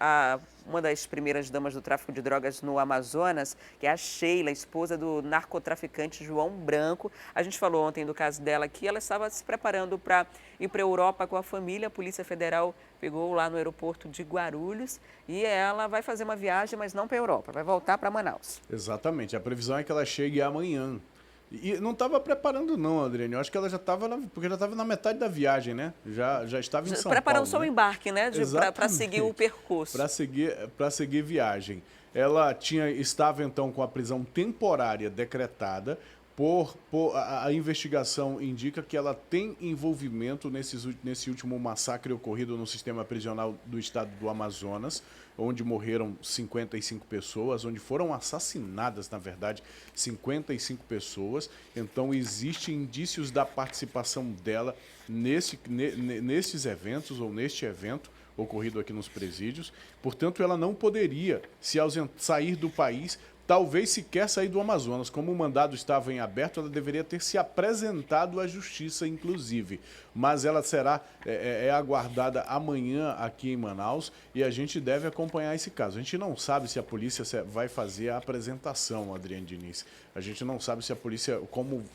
uma das primeiras damas do tráfico de drogas no Amazonas, que é a Sheila, esposa do narcotraficante João Branco. A gente falou ontem do caso dela aqui, ela estava se preparando para ir para a Europa com a família. A Polícia Federal pegou lá no aeroporto de Guarulhos e ela vai fazer uma viagem, mas não para a Europa, vai voltar para Manaus. Exatamente, a previsão é que ela chegue amanhã. E não estava preparando não, Adriane, eu acho que ela já estava, porque já estava na metade da viagem, né? Já estava em São Paulo. Preparando só o embarque, né? Para seguir o percurso. Para seguir viagem. Ela estava então com a prisão temporária decretada, a investigação indica que ela tem envolvimento nesse último massacre ocorrido no sistema prisional do estado do Amazonas, onde morreram 55 pessoas, onde foram assassinadas, na verdade, 55 pessoas. Então, existem indícios da participação dela nesses eventos ou neste evento ocorrido aqui nos presídios. Portanto, ela não poderia sair do país, talvez sequer sair do Amazonas. Como o mandado estava em aberto, ela deveria ter se apresentado à justiça, inclusive. Mas ela será aguardada amanhã aqui em Manaus e a gente deve acompanhar esse caso. A gente não sabe se a polícia vai fazer a apresentação, Adriane Diniz. A gente não sabe se a polícia,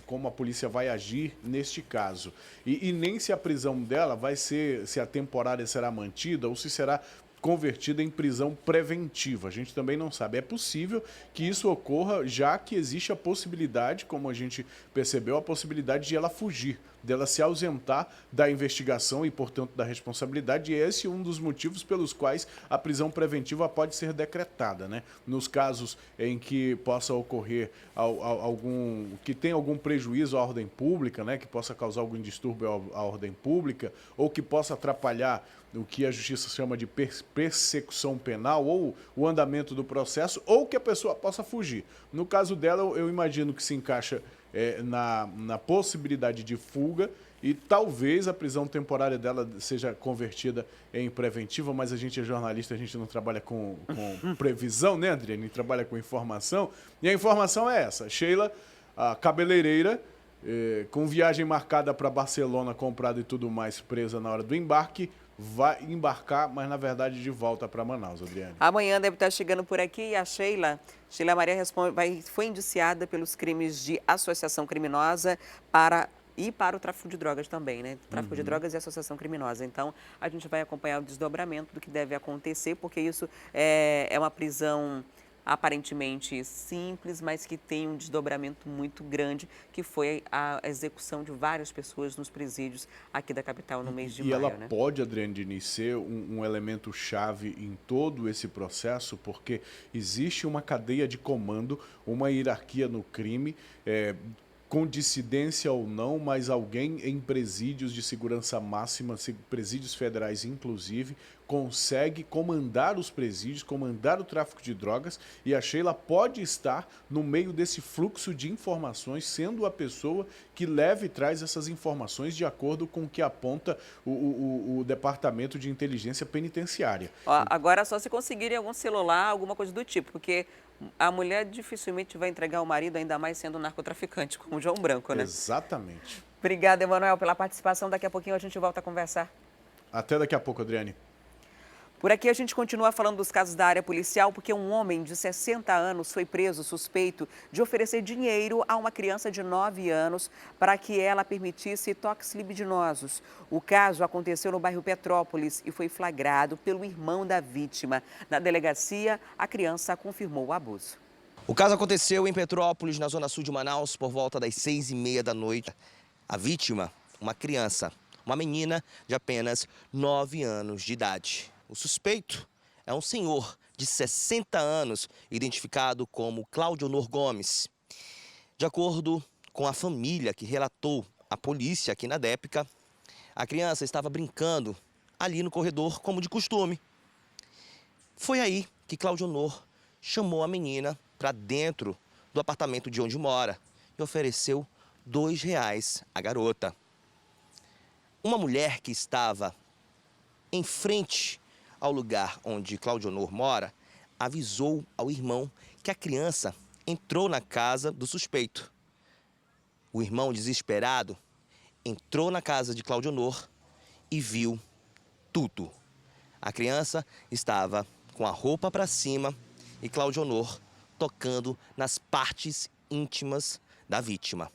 como a polícia vai agir neste caso. E nem se a prisão dela se a temporária será mantida ou se será convertida em prisão preventiva. A gente também não sabe. É possível que isso ocorra, já que existe a possibilidade, como a gente percebeu, a possibilidade de ela fugir, dela se ausentar da investigação e, portanto, da responsabilidade. E esse é um dos motivos pelos quais a prisão preventiva pode ser decretada, né? Nos casos em que possa ocorrer que tenha algum prejuízo à ordem pública, né? Que possa causar algum distúrbio à ordem pública ou que possa atrapalhar o que a justiça chama de persecução penal ou o andamento do processo, ou que a pessoa possa fugir. No caso dela, eu imagino que se encaixa na possibilidade de fuga e talvez a prisão temporária dela seja convertida em preventiva, mas a gente é jornalista, a gente não trabalha com previsão, né, Adriane? A gente trabalha com informação, e a informação é essa. Sheila, a cabeleireira, com viagem marcada para Barcelona, comprada e tudo mais, presa na hora do embarque, vai embarcar, mas na verdade de volta para Manaus, Adriane. Amanhã deve estar chegando por aqui e a Sheila Maria foi indiciada pelos crimes de associação criminosa para o tráfico de drogas também, né? Tráfico de drogas e associação criminosa. Então, a gente vai acompanhar o desdobramento do que deve acontecer, porque isso é uma prisão aparentemente simples, mas que tem um desdobramento muito grande, que foi a execução de várias pessoas nos presídios aqui da capital no mês de maio. E ela pode, Adriane Diniz, ser um elemento chave em todo esse processo, porque existe uma cadeia de comando, uma hierarquia no crime, com dissidência ou não, mas alguém em presídios de segurança máxima, presídios federais inclusive, consegue comandar os presídios, comandar o tráfico de drogas, e a Sheila pode estar no meio desse fluxo de informações, sendo a pessoa que leva e traz essas informações de acordo com o que aponta o Departamento de Inteligência Penitenciária. Agora só se conseguirem algum celular, alguma coisa do tipo, porque a mulher dificilmente vai entregar o marido, ainda mais sendo narcotraficante, como o João Branco, né? Exatamente. Obrigada, Emanuel, pela participação. Daqui a pouquinho a gente volta a conversar. Até daqui a pouco, Adriane. Por aqui a gente continua falando dos casos da área policial, porque um homem de 60 anos foi preso suspeito de oferecer dinheiro a uma criança de 9 anos para que ela permitisse toques libidinosos. O caso aconteceu no bairro Petrópolis e foi flagrado pelo irmão da vítima. Na delegacia, a criança confirmou o abuso. O caso aconteceu em Petrópolis, na zona sul de Manaus, por volta das 6h30 da noite. A vítima, uma criança, uma menina de apenas 9 anos de idade. O suspeito é um senhor de 60 anos, identificado como Claudionor Gomes. De acordo com a família que relatou à polícia aqui na Dépica, a criança estava brincando ali no corredor, como de costume. Foi aí que Claudionor chamou a menina para dentro do apartamento de onde mora e ofereceu R$2 à garota. Uma mulher que estava em frente ao lugar onde Claudionor mora avisou ao irmão que a criança entrou na casa do suspeito. O irmão, desesperado, entrou na casa de Claudionor e viu tudo. A criança estava com a roupa para cima e Claudionor tocando nas partes íntimas da vítima.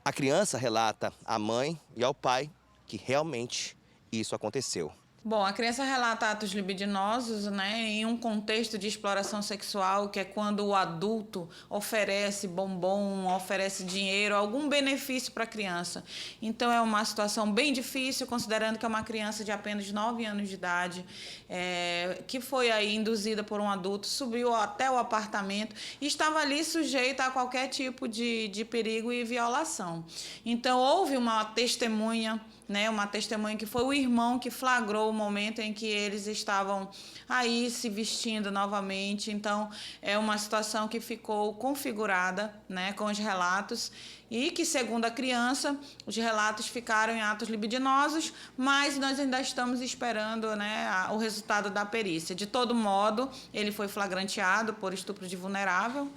A criança relata à mãe e ao pai que realmente isso aconteceu. Bom, a criança relata atos libidinosos, né, em um contexto de exploração sexual, que é quando o adulto oferece bombom, oferece dinheiro, algum benefício para a criança. Então é uma situação bem difícil, considerando que é uma criança de apenas 9 anos de idade, que foi aí induzida por um adulto, subiu até o apartamento e estava ali sujeita a qualquer tipo de perigo e violação. Então houve uma testemunha, uma testemunha que foi o irmão que flagrou o momento em que eles estavam aí se vestindo novamente. Então, é uma situação que ficou configurada, com os relatos e que, segundo a criança, os relatos ficaram em atos libidinosos, mas nós ainda estamos esperando, o resultado da perícia. De todo modo, ele foi flagranteado por estupro de vulnerável,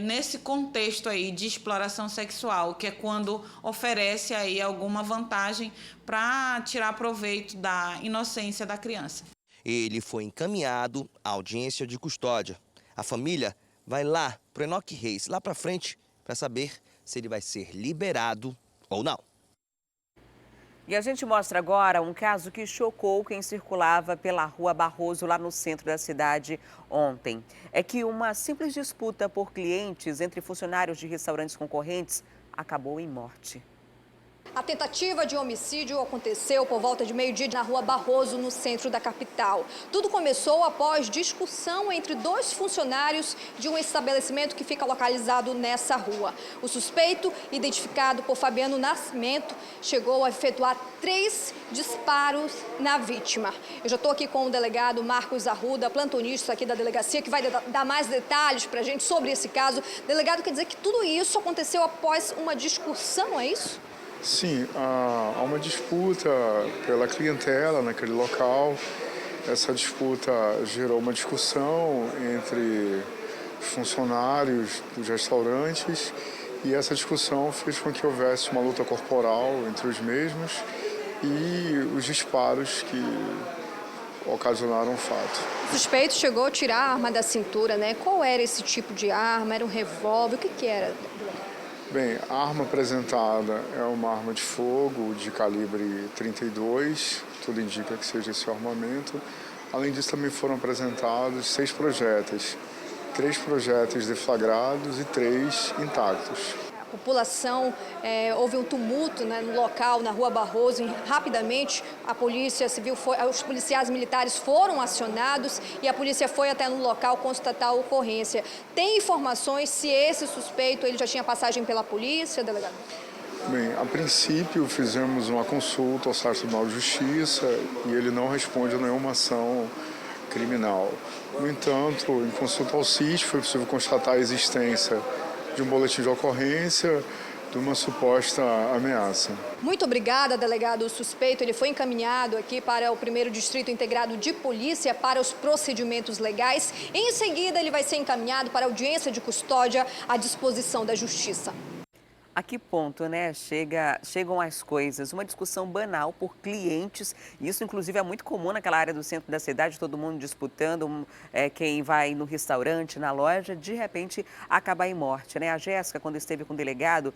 nesse contexto aí de exploração sexual, que é quando oferece aí alguma vantagem para tirar proveito da inocência da criança. Ele foi encaminhado à audiência de custódia. A família vai lá para o Enoque Reis, lá para frente, para saber se ele vai ser liberado ou não. E a gente mostra agora um caso que chocou quem circulava pela Rua Barroso, lá no centro da cidade, ontem. É que uma simples disputa por clientes entre funcionários de restaurantes concorrentes acabou em morte. A tentativa de homicídio aconteceu por volta de meio-dia na Rua Barroso, no centro da capital. Tudo começou após discussão entre 2 funcionários de um estabelecimento que fica localizado nessa rua. O suspeito, identificado por Fabiano Nascimento, chegou a efetuar 3 disparos na vítima. Eu já estou aqui com o delegado Marcos Arruda, plantonista aqui da delegacia, que vai dar mais detalhes para a gente sobre esse caso. Delegado, quer dizer que tudo isso aconteceu após uma discussão, é isso? Sim, há uma disputa pela clientela naquele local. Essa disputa gerou uma discussão entre os funcionários dos restaurantes e essa discussão fez com que houvesse uma luta corporal entre os mesmos e os disparos que ocasionaram o fato. O suspeito chegou a tirar a arma da cintura, Qual era esse tipo de arma? Era um revólver? O que era? Bem, a arma apresentada é uma arma de fogo de calibre 32, tudo indica que seja esse armamento. Além disso, também foram apresentados 6 projéteis, 3 projéteis deflagrados e 3 intactos. A população, houve um tumulto no local, na Rua Barroso, e rapidamente a polícia civil, os policiais militares foram acionados e a polícia foi até no local constatar a ocorrência. Tem informações se esse suspeito ele já tinha passagem pela polícia, delegado? Bem, a princípio fizemos uma consulta ao site do Tribunal de Justiça e ele não responde a nenhuma ação criminal. No entanto, em consulta ao CIS foi possível constatar a existência de um boletim de ocorrência de uma suposta ameaça. Muito obrigada, delegado. O suspeito ele foi encaminhado aqui para o 1º Distrito Integrado de Polícia para os procedimentos legais. Em seguida, ele vai ser encaminhado para a audiência de custódia à disposição da Justiça. A que ponto, chegam as coisas? Uma discussão banal por clientes, isso inclusive é muito comum naquela área do centro da cidade, todo mundo disputando, quem vai no restaurante, na loja, de repente acabar em morte, A Jéssica, quando esteve com o delegado,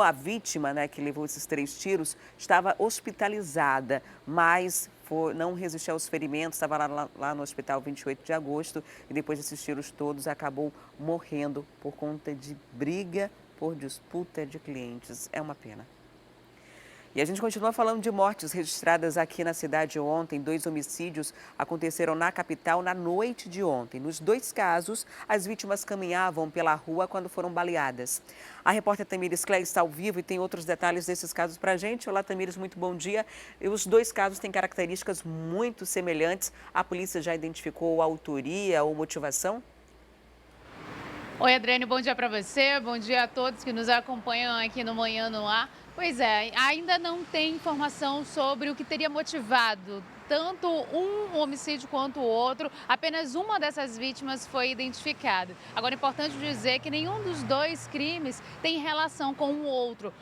a vítima, que levou esses 3 tiros, estava hospitalizada, mas não resistiu aos ferimentos, estava lá no hospital 28 de agosto e depois desses tiros todos acabou morrendo por conta de briga por disputa de clientes. É uma pena. E a gente continua falando de mortes registradas aqui na cidade ontem. 2 homicídios aconteceram na capital na noite de ontem. Nos 2 casos, as vítimas caminhavam pela rua quando foram baleadas. A repórter Tamires Clé está ao vivo e tem outros detalhes desses casos para a gente. Olá, Tamires, muito bom dia. E os 2 casos têm características muito semelhantes. A polícia já identificou a autoria ou motivação? Oi, Adriane, bom dia para você, bom dia a todos que nos acompanham aqui no Manhã no Ar. Pois é, ainda não tem informação sobre o que teria motivado tanto um homicídio quanto o outro. Apenas uma dessas vítimas foi identificada. Agora, é importante dizer que nenhum dos 2 crimes tem relação com o outro.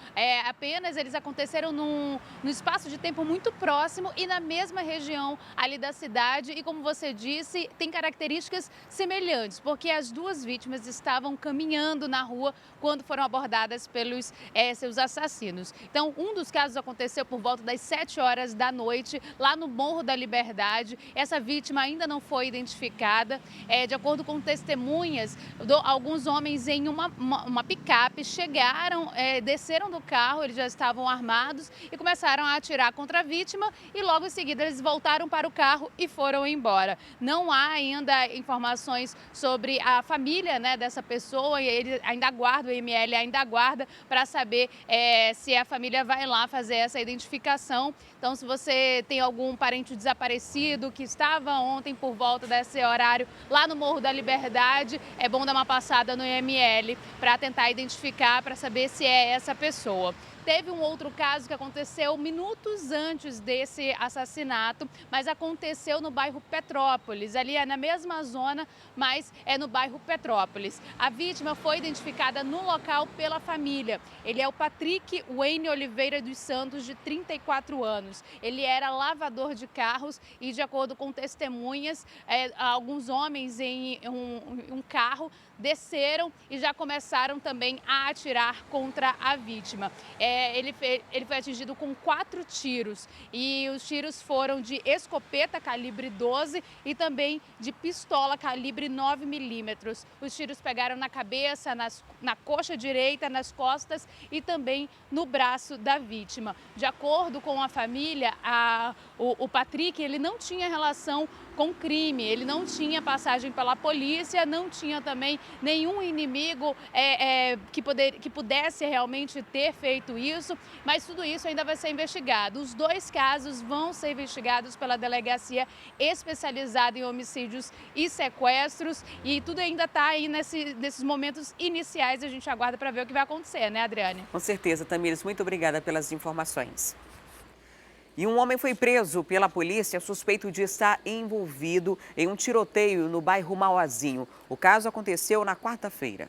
Apenas eles aconteceram num espaço de tempo muito próximo e na mesma região ali da cidade. E como você disse, tem características semelhantes, porque as 2 vítimas estavam caminhando na rua quando foram abordadas pelos seus assassinos. Então, um dos casos aconteceu por volta das 7 horas da noite, lá no Morro da Liberdade. Essa vítima ainda não foi identificada. De acordo com testemunhas, alguns homens em uma picape chegaram, desceram do carro, eles já estavam armados e começaram a atirar contra a vítima e logo em seguida eles voltaram para o carro e foram embora. Não há ainda informações sobre a família, né, dessa pessoa, e ele ainda aguarda, o IML ainda aguarda para saber se a família vai lá fazer essa identificação. Então, se você tem algum parente desaparecido que estava ontem por volta desse horário lá no Morro da Liberdade, é bom dar uma passada no IML para tentar identificar, para saber se é essa pessoa. Teve um outro caso que aconteceu minutos antes desse assassinato, mas aconteceu no bairro Petrópolis. Ali é na mesma zona, mas é no bairro Petrópolis. A vítima foi identificada no local pela família. Ele é o Patrick Wayne Oliveira dos Santos, de 34 anos. Ele era lavador de carros e, de acordo com testemunhas, alguns homens em um carro desceram e já começaram também a atirar contra a vítima. Ele foi atingido com 4 tiros e os tiros foram de escopeta calibre 12 e também de pistola calibre 9 milímetros. Os tiros pegaram na cabeça, na coxa direita, nas costas e também no braço da vítima. De acordo com a família, o Patrick, ele não tinha relação com crime, ele não tinha passagem pela polícia, não tinha também nenhum inimigo que pudesse realmente ter feito isso, mas tudo isso ainda vai ser investigado. Os 2 casos vão ser investigados pela delegacia especializada em homicídios e sequestros e tudo ainda está aí nesses momentos iniciais. A gente aguarda para ver o que vai acontecer, né, Adriane? Com certeza, Tamires, muito obrigada pelas informações. E um homem foi preso pela polícia suspeito de estar envolvido em um tiroteio no bairro Mauazinho. O caso aconteceu na quarta-feira.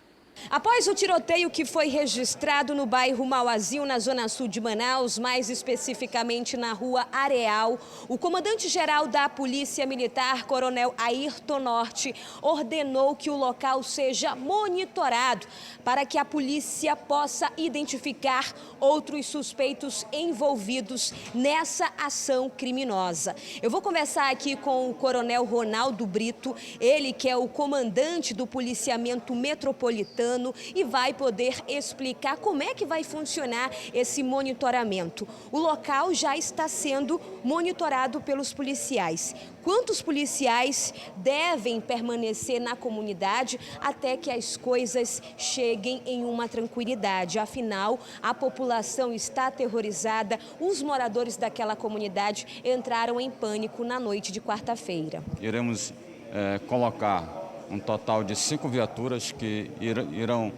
Após o tiroteio que foi registrado no bairro Mauazinho, na zona sul de Manaus, mais especificamente na rua Areal, o comandante-geral da Polícia Militar, Coronel Ayrton Norte, ordenou que o local seja monitorado para que a polícia possa identificar outros suspeitos envolvidos nessa ação criminosa. Eu vou conversar aqui com o Coronel Ronaldo Brito, ele que é o comandante do policiamento metropolitano, e vai poder explicar como é que vai funcionar esse monitoramento. O local já está sendo monitorado pelos policiais. Quantos policiais devem permanecer na comunidade até que as coisas cheguem em uma tranquilidade? Afinal, a população está aterrorizada. Os moradores daquela comunidade entraram em pânico na noite de quarta-feira. Iremos colocar um total de 5 viaturas que irão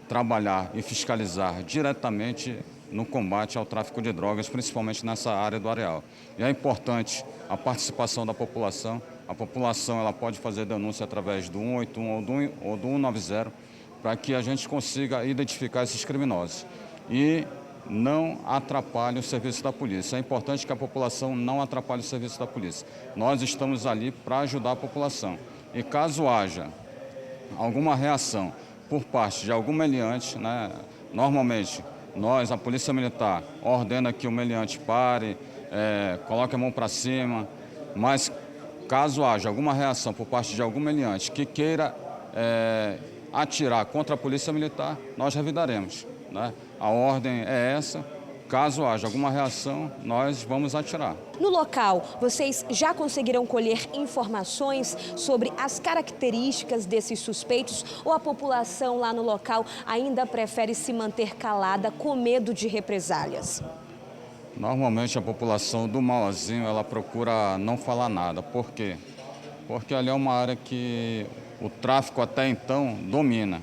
trabalhar e fiscalizar diretamente no combate ao tráfico de drogas, principalmente nessa área do Areal. E é importante a participação da população. A população ela pode fazer denúncia através do 181 ou do 190 para que a gente consiga identificar esses criminosos e não atrapalhe o serviço da polícia. É importante que a população não atrapalhe o serviço da polícia. Nós estamos ali para ajudar a população. E caso haja alguma reação por parte de algum meliante, né, normalmente nós, a Polícia Militar, ordena que o meliante pare, coloque a mão para cima, mas caso haja alguma reação por parte de algum meliante que queira atirar contra a Polícia Militar, nós revidaremos, né? A ordem é essa. caso haja alguma reação, nós vamos atirar. No local, vocês já conseguiram colher informações sobre as características desses suspeitos ou a população lá no local ainda prefere se manter calada com medo de represálias? Normalmente a população do Mauazinho, ela procura não falar nada. Por quê? Porque ali é uma área que o tráfico até então domina.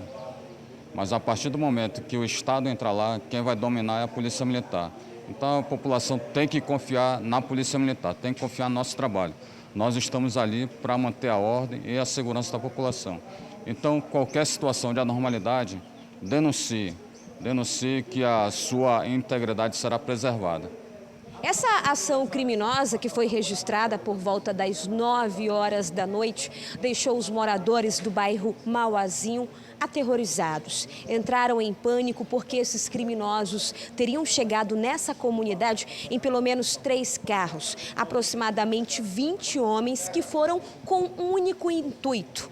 Mas a partir do momento que o Estado entra lá, quem vai dominar é a Polícia Militar. Então a população tem que confiar na Polícia Militar, tem que confiar no nosso trabalho. Nós estamos ali para manter a ordem e a segurança da população. Então qualquer situação de anormalidade, denuncie que a sua integridade será preservada. Essa ação criminosa, que foi registrada por volta das 9 horas da noite, deixou os moradores do bairro Mauazinho aterrorizados. Entraram em pânico porque esses criminosos teriam chegado nessa comunidade em pelo menos 3 carros. Aproximadamente 20 homens que foram com um único intuito: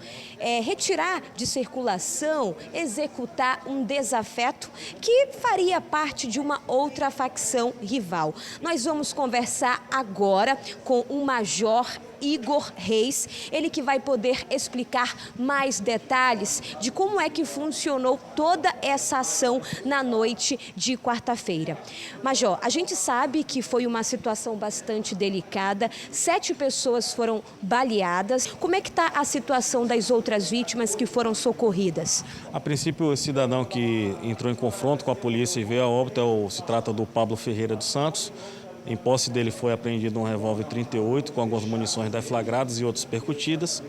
retirar de circulação, executar um desafeto que faria parte de uma outra facção rival. Nós vamos conversar agora com o Major Igor Reis, ele que vai poder explicar mais detalhes de como é que funcionou toda essa ação na noite de quarta-feira. Major, a gente sabe que foi uma situação bastante delicada, 7 pessoas foram baleadas. Como é que está a situação das outras vítimas que foram socorridas? A princípio, o cidadão que entrou em confronto com a polícia e veio a óbito se trata do Pablo Ferreira dos Santos. Em posse dele foi apreendido um revólver 38 com algumas munições deflagradas e outras percutidas.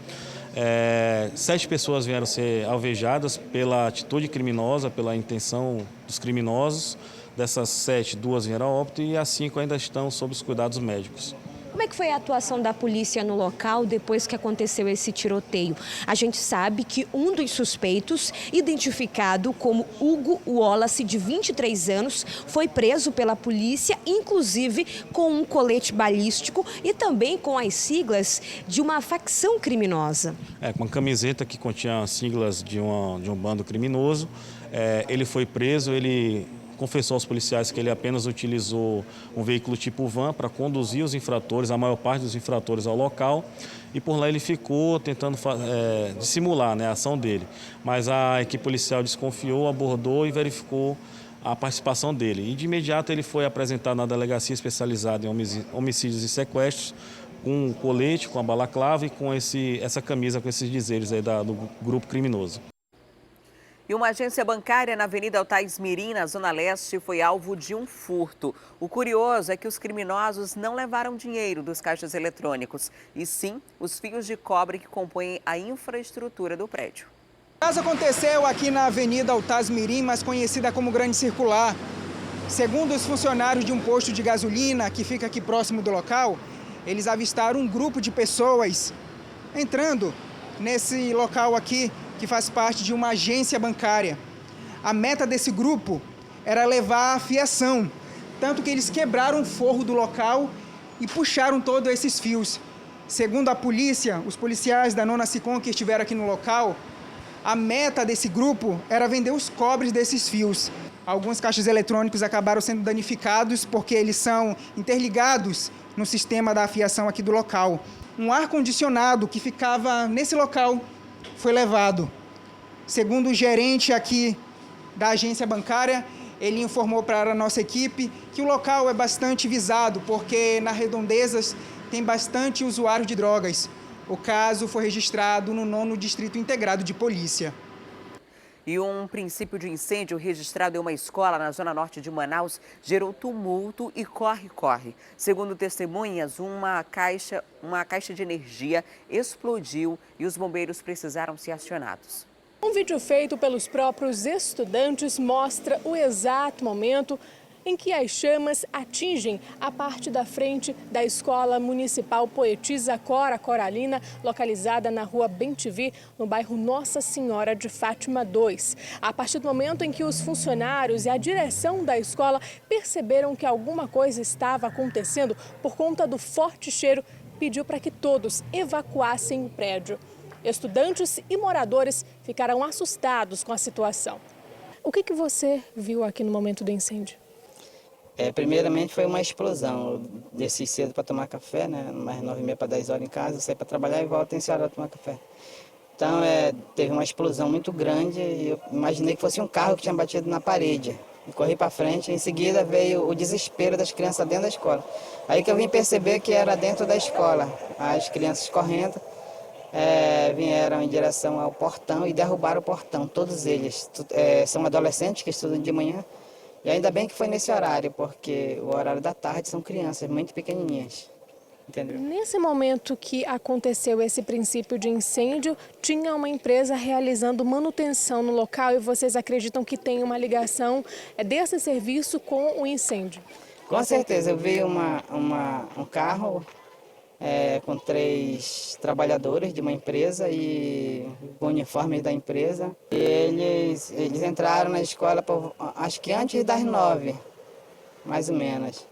7 pessoas vieram ser alvejadas pela atitude criminosa, pela intenção dos criminosos. Dessas 7, 2 vieram a óbito e as 5 ainda estão sob os cuidados médicos. Como é que foi a atuação da polícia no local depois que aconteceu esse tiroteio? A gente sabe que um dos suspeitos, identificado como Hugo Wallace, de 23 anos, foi preso pela polícia, inclusive com um colete balístico e também com as siglas de uma facção criminosa. Com uma camiseta que continha as siglas de um bando criminoso. Ele foi preso, ele confessou aos policiais que ele apenas utilizou um veículo tipo van para conduzir os infratores, a maior parte dos infratores, ao local, e por lá ele ficou tentando dissimular, a ação dele. Mas a equipe policial desconfiou, abordou e verificou a participação dele. E de imediato ele foi apresentado na delegacia especializada em homicídios e sequestros, com um colete, com a balaclava e com essa camisa com esses dizeres aí do grupo criminoso. E uma agência bancária na Avenida Altais Mirim, na Zona Leste, foi alvo de um furto. O curioso é que os criminosos não levaram dinheiro dos caixas eletrônicos, e sim os fios de cobre que compõem a infraestrutura do prédio. O caso aconteceu aqui na Avenida Altais Mirim, mais conhecida como Grande Circular. Segundo os funcionários de um posto de gasolina que fica aqui próximo do local, eles avistaram um grupo de pessoas entrando nesse local aqui, que faz parte de uma agência bancária. A meta desse grupo era levar a fiação, tanto que eles quebraram o forro do local e puxaram todos esses fios. Segundo a polícia, os policiais da 9ª SICOM que estiveram aqui no local, a meta desse grupo era vender os cobres desses fios. Alguns caixas eletrônicos acabaram sendo danificados porque eles são interligados no sistema da fiação aqui do local. Um ar-condicionado que ficava nesse local foi levado. Segundo o gerente aqui da agência bancária, ele informou para a nossa equipe que o local é bastante visado, porque nas redondezas tem bastante usuário de drogas. O caso foi registrado no 9º Distrito Integrado de Polícia. E um princípio de incêndio registrado em uma escola na zona norte de Manaus gerou tumulto e corre-corre. Segundo testemunhas, uma caixa de energia explodiu e os bombeiros precisaram ser acionados. Um vídeo feito pelos próprios estudantes mostra o exato momento em que as chamas atingem a parte da frente da Escola Municipal Poetisa Cora Coralina, localizada na rua Bem-TV, no bairro Nossa Senhora de Fátima 2. A partir do momento em que os funcionários e a direção da escola perceberam que alguma coisa estava acontecendo por conta do forte cheiro, pediu para que todos evacuassem o prédio. Estudantes e moradores ficaram assustados com a situação. O que você viu aqui no momento do incêndio? Primeiramente foi uma explosão. Eu desci cedo para tomar café, né? Mais 9h30 para 10 horas em casa, eu saí para trabalhar e volto em hora para tomar café. Então teve uma explosão muito grande e eu imaginei que fosse um carro que tinha batido na parede. E corri para frente, em seguida veio o desespero das crianças dentro da escola. Aí que eu vim perceber que era dentro da escola. As crianças correndo vieram em direção ao portão e derrubaram o portão, todos eles. São adolescentes que estudam de manhã. E ainda bem que foi nesse horário, porque o horário da tarde são crianças muito pequenininhas, entendeu? Nesse momento que aconteceu esse princípio de incêndio, tinha uma empresa realizando manutenção no local e vocês acreditam que tem uma ligação desse serviço com o incêndio? Com certeza, eu vi um carro com 3 trabalhadores de uma empresa e com uniformes da empresa. E eles entraram na escola, acho que antes das 9, mais ou menos.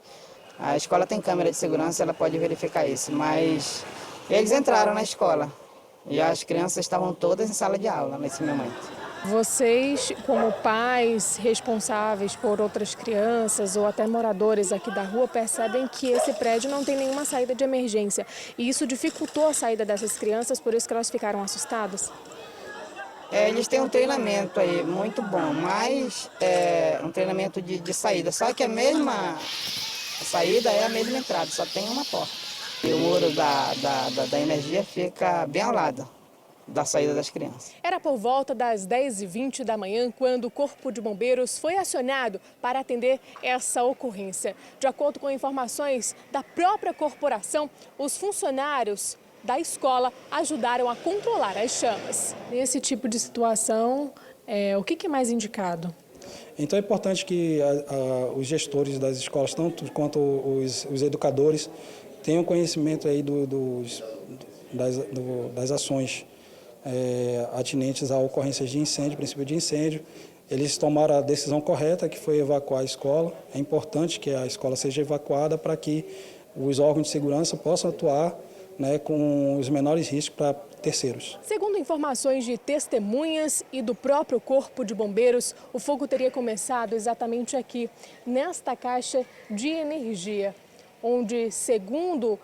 A escola tem câmera de segurança, ela pode verificar isso, mas eles entraram na escola e as crianças estavam todas em sala de aula nesse momento. Vocês, como pais responsáveis por outras crianças ou até moradores aqui da rua, percebem que esse prédio não tem nenhuma saída de emergência. E isso dificultou a saída dessas crianças, por isso que elas ficaram assustadas? Eles têm um treinamento aí muito bom, mas um treinamento de saída. Só que a mesma saída é a mesma entrada, só tem uma porta. E o muro da energia fica bem ao lado da saída das crianças. Era por volta das 10h20 da manhã quando o Corpo de Bombeiros foi acionado para atender essa ocorrência. De acordo com informações da própria corporação, os funcionários da escola ajudaram a controlar as chamas. Nesse tipo de situação, o que é mais indicado? Então é importante que os gestores das escolas, tanto quanto os educadores, tenham conhecimento aí das ações atinentes a ocorrências de incêndio, princípio de incêndio. Eles tomaram a decisão correta, que foi evacuar a escola. É importante que a escola seja evacuada para que os órgãos de segurança possam atuar, né, com os menores riscos para terceiros. Segundo informações de testemunhas e do próprio Corpo de Bombeiros, o fogo teria começado exatamente aqui, nesta caixa de energia, onde, segundo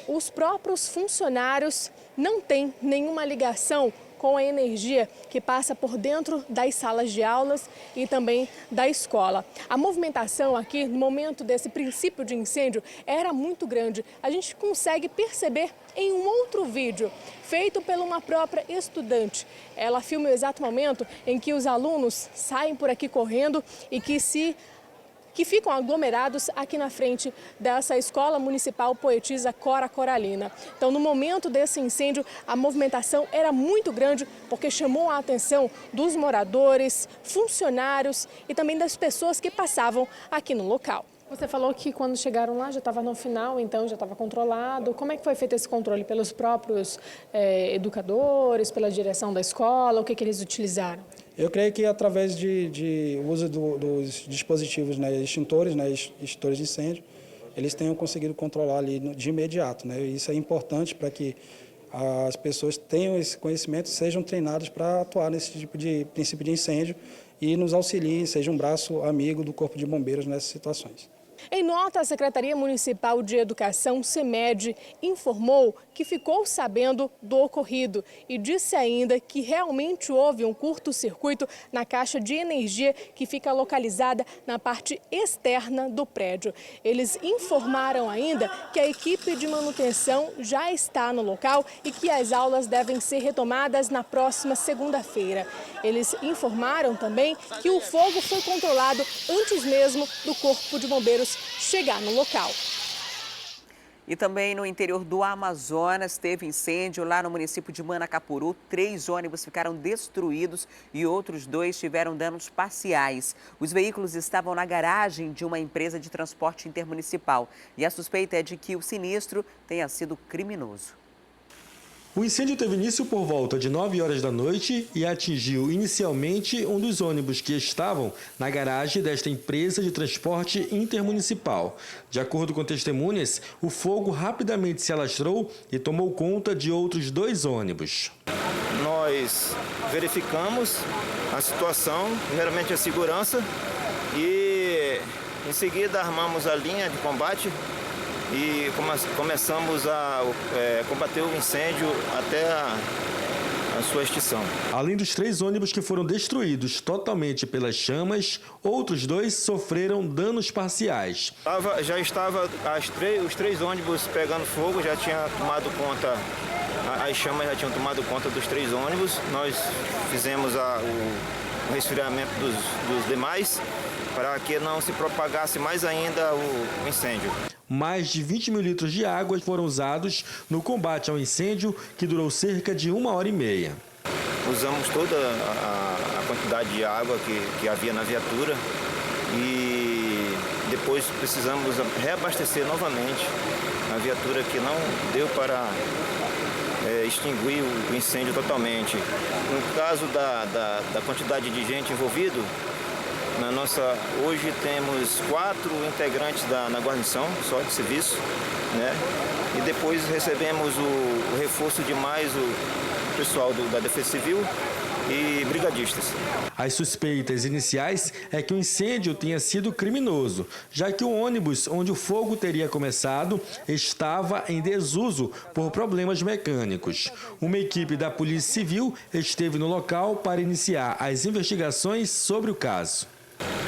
os próprios funcionários, não tem nenhuma ligação com a energia que passa por dentro das salas de aulas e também da escola. A movimentação aqui, no momento desse princípio de incêndio, era muito grande. A gente consegue perceber em um outro vídeo, feito por uma própria estudante. Ela filma o exato momento em que os alunos saem por aqui correndo e que ficam aglomerados aqui na frente dessa Escola Municipal Poetisa Cora Coralina. Então, no momento desse incêndio, a movimentação era muito grande porque chamou a atenção dos moradores, funcionários e também das pessoas que passavam aqui no local. Você falou que quando chegaram lá já estava no final, então já estava controlado. Como é que foi feito esse controle? Pelos próprios educadores, pela direção da escola? O que eles utilizaram? Eu creio que através de uso dos dispositivos, né, extintores de incêndio, eles tenham conseguido controlar ali de imediato, né? Isso é importante para que as pessoas tenham esse conhecimento e sejam treinadas para atuar nesse tipo de princípio de incêndio e nos auxiliem, seja um braço amigo do Corpo de Bombeiros nessas situações. Em nota, a Secretaria Municipal de Educação, SEMED, informou que ficou sabendo do ocorrido e disse ainda que realmente houve um curto-circuito na caixa de energia que fica localizada na parte externa do prédio. Eles informaram ainda que a equipe de manutenção já está no local e que as aulas devem ser retomadas na próxima segunda-feira. Eles informaram também que o fogo foi controlado antes mesmo do Corpo de Bombeiros chegar no local. E também no interior do Amazonas teve incêndio lá no município de Manacapuru. 3 ônibus ficaram destruídos e outros 2 tiveram danos parciais. Os veículos estavam na garagem de uma empresa de transporte intermunicipal. E a suspeita é de que o sinistro tenha sido criminoso. O incêndio teve início por volta de 9 horas da noite e atingiu inicialmente um dos ônibus que estavam na garagem desta empresa de transporte intermunicipal. De acordo com testemunhas, o fogo rapidamente se alastrou e tomou conta de outros 2 ônibus. Nós verificamos a situação, primeiramente a segurança, e Em seguida, armamos a linha de combate e começamos a combater o incêndio até a sua extinção. Além dos 3 ônibus que foram destruídos totalmente pelas chamas, outros 2 sofreram danos parciais. Já estava os 3 ônibus pegando fogo, já tinha tomado conta, as chamas já tinham tomado conta dos 3 ônibus. Nós fizemos o resfriamento dos demais para que não se propagasse mais ainda o incêndio. Mais de 20 mil litros de água foram usados no combate ao incêndio, que durou cerca de 1h30. Usamos toda a quantidade de água que havia na viatura e depois precisamos reabastecer novamente a viatura, que não deu para extinguir o incêndio totalmente. No caso da quantidade de gente envolvida, hoje temos 4 integrantes na guarnição, só de serviço, né? E depois recebemos o reforço de mais o pessoal da Defesa Civil e brigadistas. As suspeitas iniciais é que o incêndio tenha sido criminoso, já que o ônibus onde o fogo teria começado estava em desuso por problemas mecânicos. Uma equipe da Polícia Civil esteve no local para iniciar as investigações sobre o caso.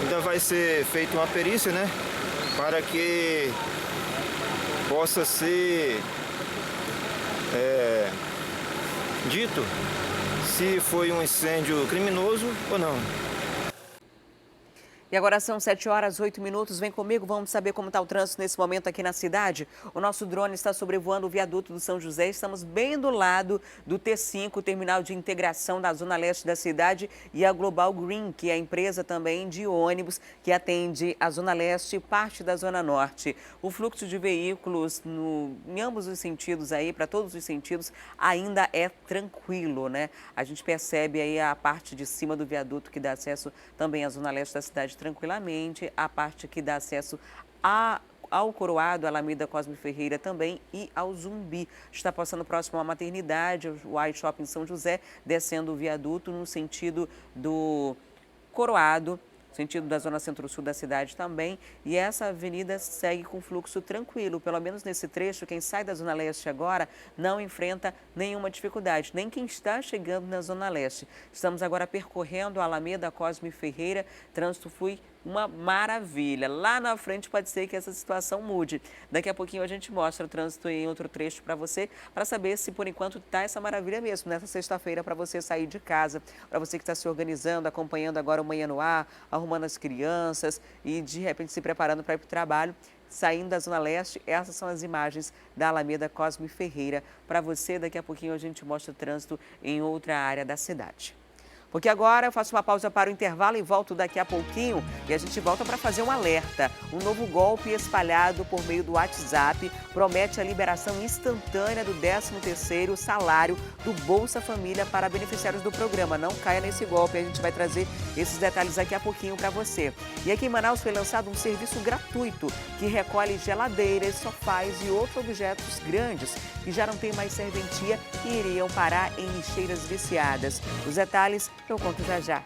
Então vai ser feita uma perícia, né, para que possa ser dito se foi um incêndio criminoso ou não. E agora são 7h08. Vem comigo, vamos saber como está o trânsito nesse momento aqui na cidade. O nosso drone está sobrevoando o viaduto do São José. Estamos bem do lado do T5, terminal de integração da zona leste da cidade, e a Global Green, que é a empresa também de ônibus que atende a zona leste e parte da zona norte. O fluxo de veículos em ambos os sentidos aí, para todos os sentidos, ainda é tranquilo, né? A gente percebe aí a parte de cima do viaduto que dá acesso também à zona leste da cidade tranquilamente, a parte que dá acesso ao Coroado, Alameda Cosme Ferreira também, e ao Zumbi. Está passando próximo à maternidade, o iShopping São José, descendo o viaduto no sentido do Coroado, sentido da zona centro-sul da cidade também, e essa avenida segue com fluxo tranquilo, pelo menos nesse trecho. Quem sai da zona leste agora não enfrenta nenhuma dificuldade, nem quem está chegando na zona leste. Estamos agora percorrendo a Alameda Cosme Ferreira, trânsito flui uma maravilha. Lá na frente pode ser que essa situação mude. Daqui a pouquinho a gente mostra o trânsito em outro trecho para você, para saber se por enquanto está essa maravilha mesmo, nessa sexta-feira, para você sair de casa, para você que está se organizando, acompanhando agora o Manhã no Ar, arrumando as crianças e de repente se preparando para ir para o trabalho, saindo da Zona Leste. Essas são as imagens da Alameda Cosme Ferreira para você. Daqui a pouquinho a gente mostra o trânsito em outra área da cidade. Porque agora eu faço uma pausa para o intervalo e volto daqui a pouquinho, e a gente volta para fazer um alerta. Um novo golpe espalhado por meio do WhatsApp promete a liberação instantânea do 13º salário do Bolsa Família para beneficiários do programa. Não caia nesse golpe, a gente vai trazer esses detalhes daqui a pouquinho para você. E aqui em Manaus foi lançado um serviço gratuito que recolhe geladeiras, sofás e outros objetos grandes que já não têm mais serventia e iriam parar em lixeiras viciadas. Os detalhes eu conto já já.